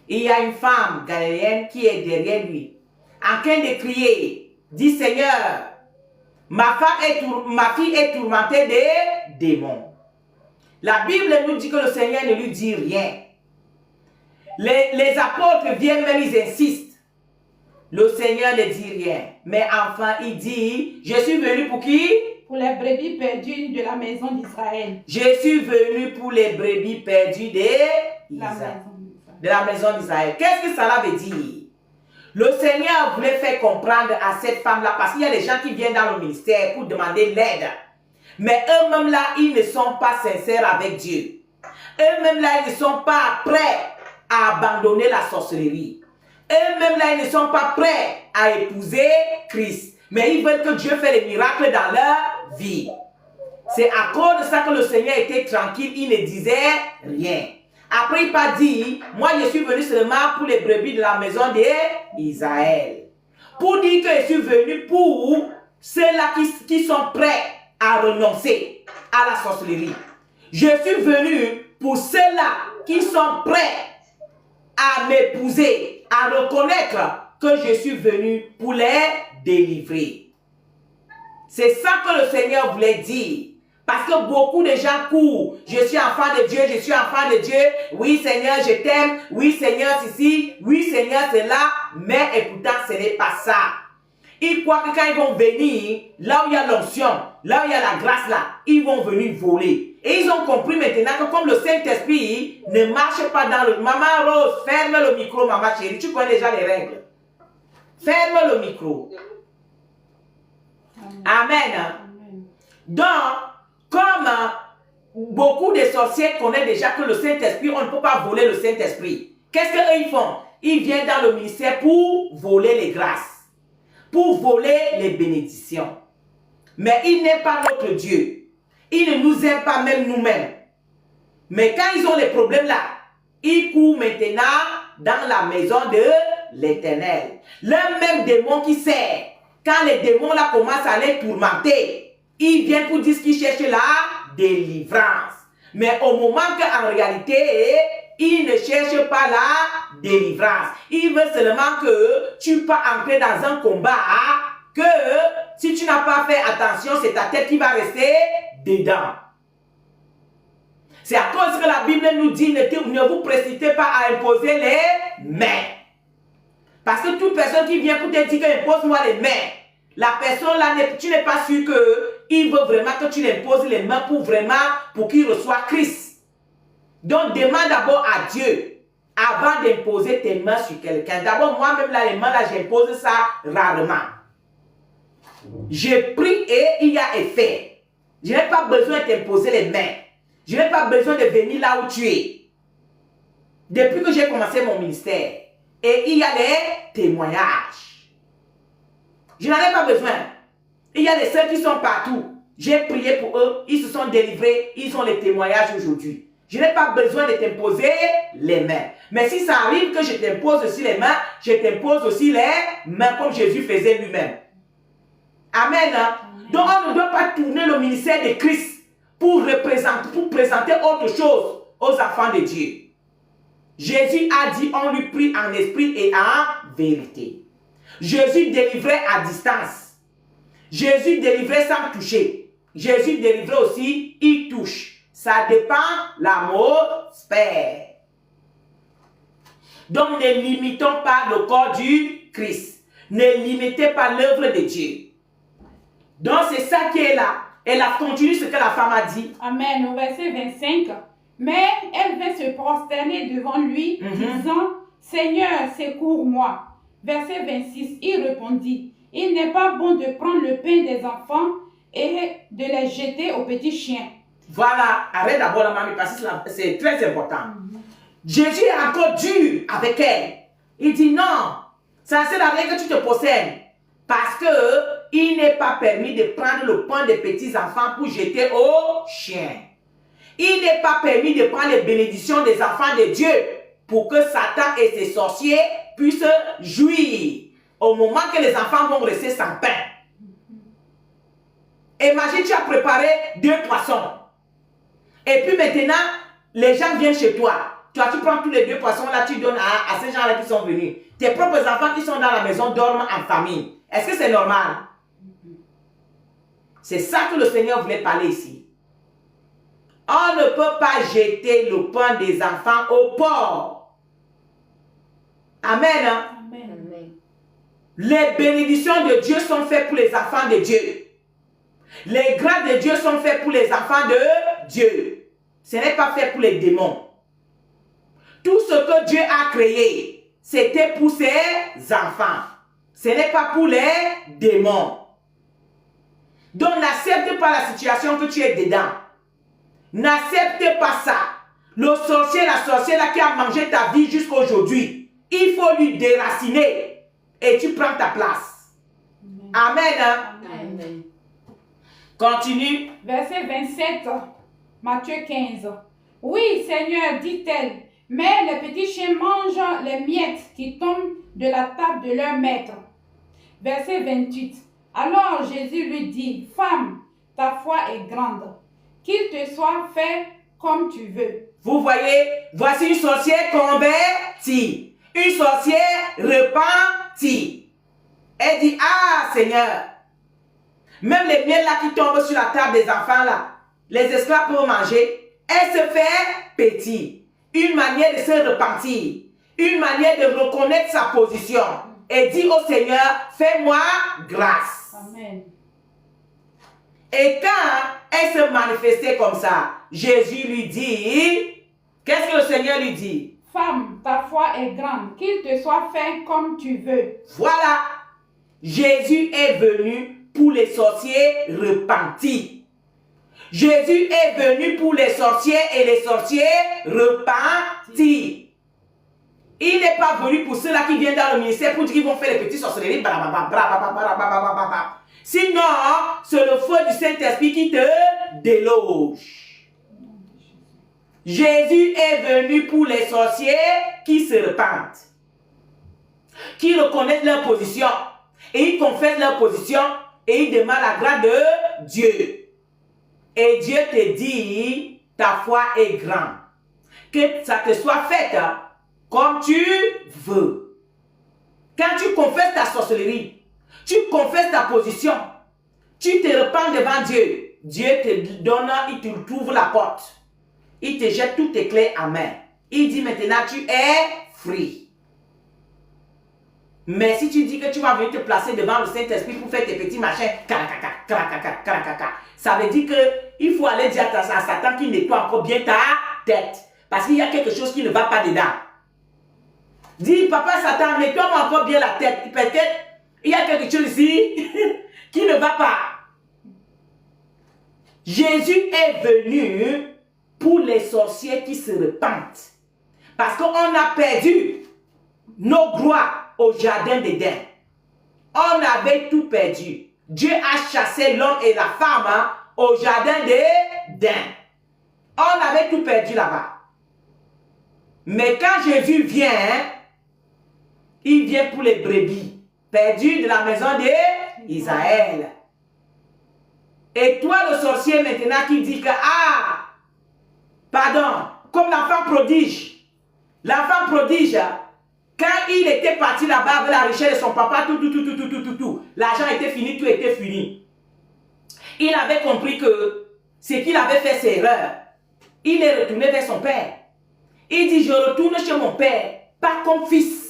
il y a une femme galiléenne qui est derrière lui, en train de crier, dit Seigneur, ma fille est tourmentée des démons. La Bible nous dit que le Seigneur ne lui dit rien. Les apôtres viennent même, ils insistent. Le Seigneur ne dit rien. Mais enfin, il dit, je suis venu pour qui? Pour les brebis perdues de la maison d'Israël. Je suis venu pour les brebis perdues de la maison d'Israël. Qu'est-ce que cela veut dire? Le Seigneur voulait faire comprendre à cette femme-là, parce qu'il y a des gens qui viennent dans le ministère pour demander l'aide. Mais eux-mêmes là, ils ne sont pas sincères avec Dieu. Eux-mêmes là, ils ne sont pas prêts à abandonner la sorcellerie. Eux-mêmes là, ils ne sont pas prêts à épouser Christ. Mais ils veulent que Dieu fasse des miracles dans leur vie. C'est à cause de ça que le Seigneur était tranquille, il ne disait rien. Après, il n'a pas dit, moi je suis venu seulement pour les brebis de la maison d'Israël. Pour dire que je suis venu pour ceux-là qui sont prêts à renoncer à la sorcellerie. Je suis venu pour ceux-là qui sont prêts à m'épouser, à reconnaître que je suis venu pour les délivrer. C'est ça que le Seigneur voulait dire. Parce que beaucoup de gens courent. Je suis enfant de Dieu, je suis enfant de Dieu. Oui Seigneur, je t'aime. Oui Seigneur, ceci. Oui Seigneur, c'est là. Mais et pourtant, ce n'est pas ça. Ils croient que quand ils vont venir, là où il y a l'onction, là où il y a la grâce là, ils vont venir voler. Et ils ont compris maintenant que comme le Saint-Esprit ne marche pas dans le... Maman Rose, ferme le micro, maman chérie. Tu connais déjà les règles. Ferme le micro. Amen. Amen. Donc, comme beaucoup de sorciers connaissent déjà que le Saint-Esprit, on ne peut pas voler le Saint-Esprit. Qu'est-ce qu'eux ils font? Ils viennent dans le ministère pour voler les grâces, pour voler les bénédictions. Mais ils n'aiment pas notre Dieu. Ils ne nous aiment pas même nous-mêmes. Mais quand ils ont les problèmes là, ils courent maintenant dans la maison de l'Éternel. Le même démon qui sert, quand les démons là commencent à les tourmenter, ils viennent pour dire qu'ils cherchent la délivrance. Mais au moment qu'en réalité, ils ne cherchent pas la délivrance. Ils veulent seulement que tu peux entrer dans un combat, que si tu n'as pas fait attention, c'est ta tête qui va rester dedans. C'est à cause que la Bible nous dit, ne vous précipitez pas à imposer les mains. Parce que toute personne qui vient pour te dire que impose-moi les mains, la personne là, tu n'es pas sûr qu'il veut vraiment que tu lui imposes les mains pour qu'il reçoive Christ. Donc demande d'abord à Dieu avant d'imposer tes mains sur quelqu'un. D'abord moi-même là, les mains là, j'impose ça rarement. J'ai pris et il y a effet. Je n'ai pas besoin de t'imposer les mains. Je n'ai pas besoin de venir là où tu es. Depuis que j'ai commencé mon ministère, et il y a les témoignages. Je n'en ai pas besoin. Il y a des sœurs qui sont partout. J'ai prié pour eux, ils se sont délivrés, ils ont les témoignages aujourd'hui. Je n'ai pas besoin de t'imposer les mains. Mais si ça arrive que je t'impose aussi les mains, je t'impose aussi les mains comme Jésus faisait lui-même. Amen. Donc on ne doit pas tourner le ministère de Christ pour présenter autre chose aux enfants de Dieu. Jésus a dit, on lui prie en esprit et en vérité. Jésus délivrait à distance. Jésus délivrait sans toucher. Jésus délivrait aussi, il touche. Ça dépend l'atmosphère. Donc ne limitons pas le corps du Christ. Ne limitez pas l'œuvre de Dieu. Donc c'est ça qui est là. Elle a continué ce que la femme a dit. Amen. Au verset 25. Mais elle vint se prosterner devant lui, disant, Seigneur, secours-moi. Verset 26, il répondit, il n'est pas bon de prendre le pain des enfants et de les jeter aux petits chiens. Voilà, arrête d'abord la mamie parce que c'est très important. Jésus est encore dur avec elle. Il dit non, ça ne sert à rien que tu te possèdes. Parce que il n'est pas permis de prendre le pain des petits enfants pour jeter aux chiens. Il n'est pas permis de prendre les bénédictions des enfants de Dieu pour que Satan et ses sorciers puissent jouir au moment que les enfants vont rester sans pain. Imagine, tu as préparé 2 poissons. Et puis maintenant, les gens viennent chez toi. Toi, tu prends tous les 2 poissons là, tu donnes à ces gens-là qui sont venus. Tes propres enfants qui sont dans la maison dorment en famille. Est-ce que c'est normal? C'est ça que le Seigneur voulait parler ici. On ne peut pas jeter le pain des enfants au porc. Amen. Amen. Les bénédictions de Dieu sont faites pour les enfants de Dieu. Les grâces de Dieu sont faites pour les enfants de Dieu. Ce n'est pas fait pour les démons. Tout ce que Dieu a créé, c'était pour ses enfants. Ce n'est pas pour les démons. Donc n'accepte pas la situation que tu es dedans. N'accepte pas ça. Le sorcier, la sorcière qui a mangé ta vie jusqu'à aujourd'hui, il faut lui déraciner et tu prends ta place. Amen. Amen. Continue. Verset 27, Matthieu 15. Oui, Seigneur, dit-elle, mais les petits chiens mangent les miettes qui tombent de la table de leur maître. Verset 28. Alors Jésus lui dit, femme, ta foi est grande, qu'il te soit fait comme tu veux. Vous voyez, voici une sorcière convertie, une sorcière repentie. Elle dit, ah Seigneur, même les miettes là qui tombent sur la table des enfants là, les esclaves peuvent manger. Elle se fait petit. Une manière de se repentir, une manière de reconnaître sa position et dit au Seigneur, fais-moi grâce. Amen. Et quand elle se manifestait comme ça, Jésus lui dit, qu'est-ce que le Seigneur lui dit? Femme, ta foi est grande, qu'il te soit fait comme tu veux. Voilà, Jésus est venu pour les sorciers repentis. Jésus est venu pour les sorciers et les sorciers repentis. Il n'est pas venu pour ceux-là qui viennent dans le ministère pour dire qu'ils vont faire les petites sorcelleries. Sinon, c'est le feu du Saint-Esprit qui te déloge. Jésus est venu pour les sorciers qui se repentent, qui reconnaissent leur position, et ils confessent leur position, et ils demandent la grâce de Dieu. Et Dieu te dit, ta foi est grande. Que ça te soit fait comme tu veux. Quand tu confesses ta sorcellerie, tu confesses ta position, tu te repens devant Dieu, Dieu te donne, il te trouve la porte. Il te jette toutes tes clés en main. Il dit maintenant, tu es free. Mais si tu dis que tu vas venir te placer devant le Saint-Esprit pour faire tes petits machins, ça veut dire qu'il faut aller dire à Satan qu'il nettoie encore bien ta tête. Parce qu'il y a quelque chose qui ne va pas dedans. Dis, papa Satan, nettoie-moi encore bien la tête. Peut-être il y a quelque chose ici qui ne va pas. Jésus est venu pour les sorciers qui se repentent. Parce qu'on a perdu nos droits au jardin d'Éden. On avait tout perdu. Dieu a chassé l'homme et la femme au jardin d'Éden. On avait tout perdu là-bas. Mais quand Jésus vient, il vient pour les brebis perdues de la maison d'Israël. Et toi, le sorcier maintenant qui dit que, ah, pardon, comme l'enfant prodige. L'enfant prodige, quand il était parti là-bas avec la richesse de son papa, tout, l'argent était fini, tout était fini. Il avait compris que ce qu'il avait fait, c'est erreur. Il est retourné vers son père. Il dit, je retourne chez mon père, pas comme fils.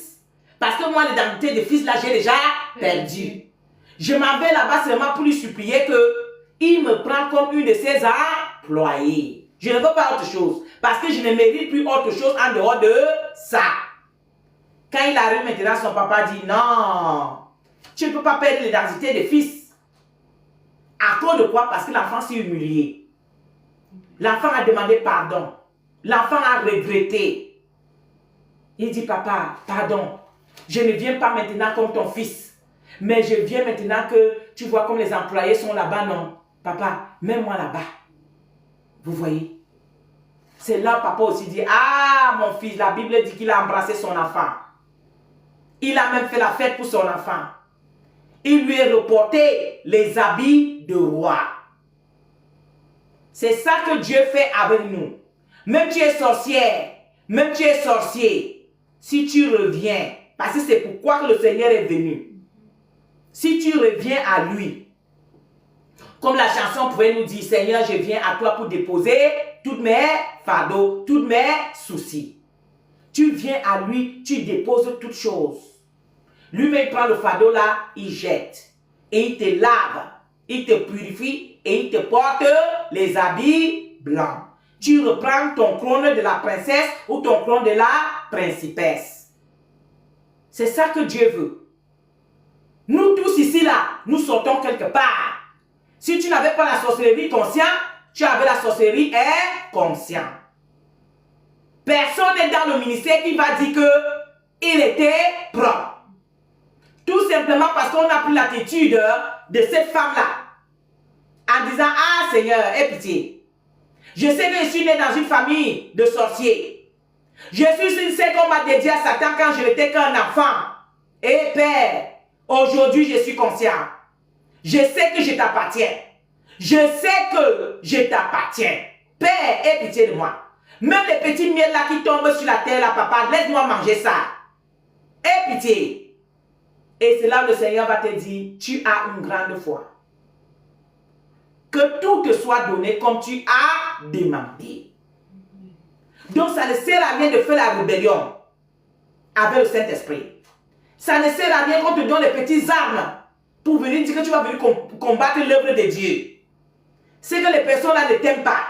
Parce que moi, l'identité de fils, là, j'ai déjà perdu. Je m'en vais là-bas seulement pour lui supplier qu'il me prend comme une de ses employés. Je ne veux pas autre chose. Parce que je ne mérite plus autre chose en dehors de ça. Quand il arrive maintenant, son papa dit, non, tu ne peux pas perdre l'identité de fils. À cause de quoi? Parce que l'enfant s'est humilié. L'enfant a demandé pardon. L'enfant a regretté. Il dit, papa, pardon. Je ne viens pas maintenant comme ton fils. Mais je viens maintenant que tu vois comme les employés sont là-bas. Non, papa, mets-moi là-bas. Vous voyez? C'est là papa aussi dit, ah mon fils, la Bible dit qu'il a embrassé son enfant. Il a même fait la fête pour son enfant. Il lui a reporté les habits de roi. C'est ça que Dieu fait avec nous. Même tu es sorcière, même tu es sorcier, si tu reviens, parce que c'est pourquoi que le Seigneur est venu. Si tu reviens à lui, comme la chanson pouvait nous dire, Seigneur, je viens à toi pour déposer toutes mes fardeaux, toutes mes soucis. Tu viens à lui, tu déposes toutes choses. Lui-même prend le fardeau là, il jette. Et il te lave, il te purifie et il te porte les habits blancs. Tu reprends ton trône de la princesse ou ton trône de la principesse. C'est ça que Dieu veut. Nous tous ici là, nous sortons quelque part. Si tu n'avais pas la sorcellerie consciente, tu avais la sorcellerie inconsciente. Personne n'est dans le ministère qui va dire qu'il était propre. Tout simplement parce qu'on a pris l'attitude de cette femme-là. En disant, ah Seigneur, aie pitié. Je sais que je suis né dans une famille de sorciers. Je suis ce qu'on m'a dédié à Satan quand je n'étais qu'un enfant. Et Père, aujourd'hui je suis conscient. Je sais que je t'appartiens. Je sais que je t'appartiens. Père, aie pitié de moi. Même les petits miels là qui tombent sur la terre, là, papa, laisse-moi manger ça. Aie pitié. Et c'est là où le Seigneur va te dire, tu as une grande foi. Que tout te soit donné comme tu as demandé. Donc ça ne sert à rien de faire la rébellion avec le Saint-Esprit. Ça ne sert à rien qu'on te donne les petites armes pour venir dire que tu vas venir combattre l'œuvre de Dieu. C'est que les personnes là ne t'aiment pas.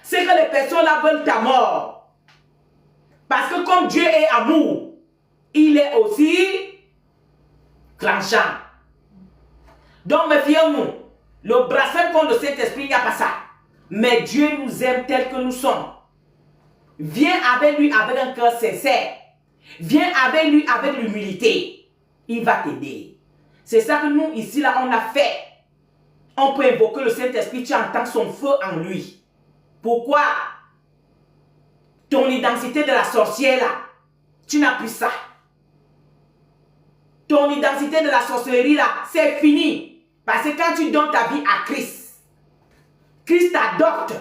C'est que les personnes là veulent ta mort. Parce que comme Dieu est amour, il est aussi tranchant. Donc méfions-nous. Le blasphème contre le Saint-Esprit, il n'y a pas ça. Mais Dieu nous aime tel que nous sommes. Viens avec lui avec un cœur sincère. Viens avec lui avec l'humilité. Il va t'aider. C'est ça que nous, ici, là, on a fait. On peut invoquer le Saint-Esprit, tu entends son feu en lui. Pourquoi? Ton identité de la sorcière, là, tu n'as plus ça. Ton identité de la sorcellerie, là, c'est fini. Parce que quand tu donnes ta vie à Christ, Christ t'adopte.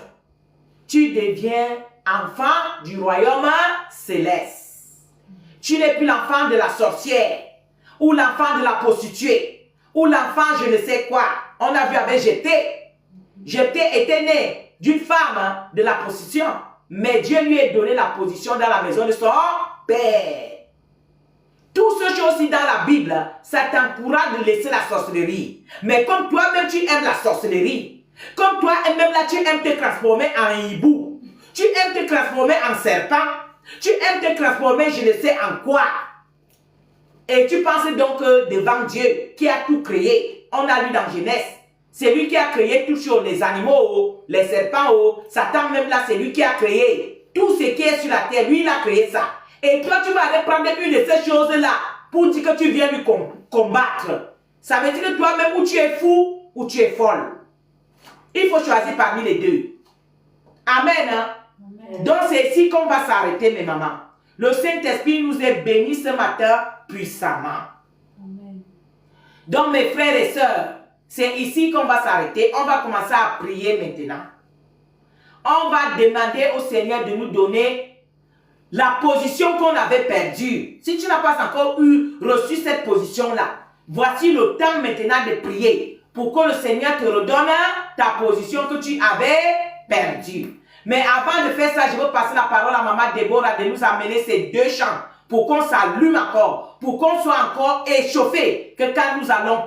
Tu deviens enfant du royaume céleste. Tu n'es plus l'enfant de la sorcière, ou l'enfant de la prostituée, ou l'enfant je ne sais quoi. On a vu avec Jephthé. Jephthé était né d'une femme de la prostitution, mais Dieu lui a donné la position dans la maison de son père. Toutes ces choses-ci dans la Bible, ça t'encourage de laisser la sorcellerie. Mais comme toi-même tu aimes la sorcellerie, comme toi-même là tu aimes te transformer en hibou, tu aimes te transformer en serpent, tu aimes te transformer je ne sais en quoi. Et tu penses donc devant Dieu qui a tout créé, on a lu dans Genèse, c'est lui qui a créé tout sur les animaux, les serpents, Satan même là c'est lui qui a créé tout ce qui est sur la terre, lui il a créé ça. Et toi tu vas aller prendre une de ces choses là pour dire que tu viens lui combattre. Ça veut dire que toi-même ou tu es fou ou tu es folle. Il faut choisir parmi les deux. Amen. Hein? Amen. Donc c'est ici qu'on va s'arrêter mes mamans. Le Saint-Esprit nous est béni ce matin puissamment. Amen. Donc mes frères et sœurs, c'est ici qu'on va s'arrêter. On va commencer à prier maintenant. On va demander au Seigneur de nous donner la position qu'on avait perdue. Si tu n'as pas encore reçu cette position-là, voici le temps maintenant de prier pour que le Seigneur te redonne ta position que tu avais perdue. Mais avant de faire ça, je veux passer la parole à Maman Déborah de nous amener ces deux chants pour qu'on s'allume encore, pour qu'on soit encore échauffé, que quand nous allons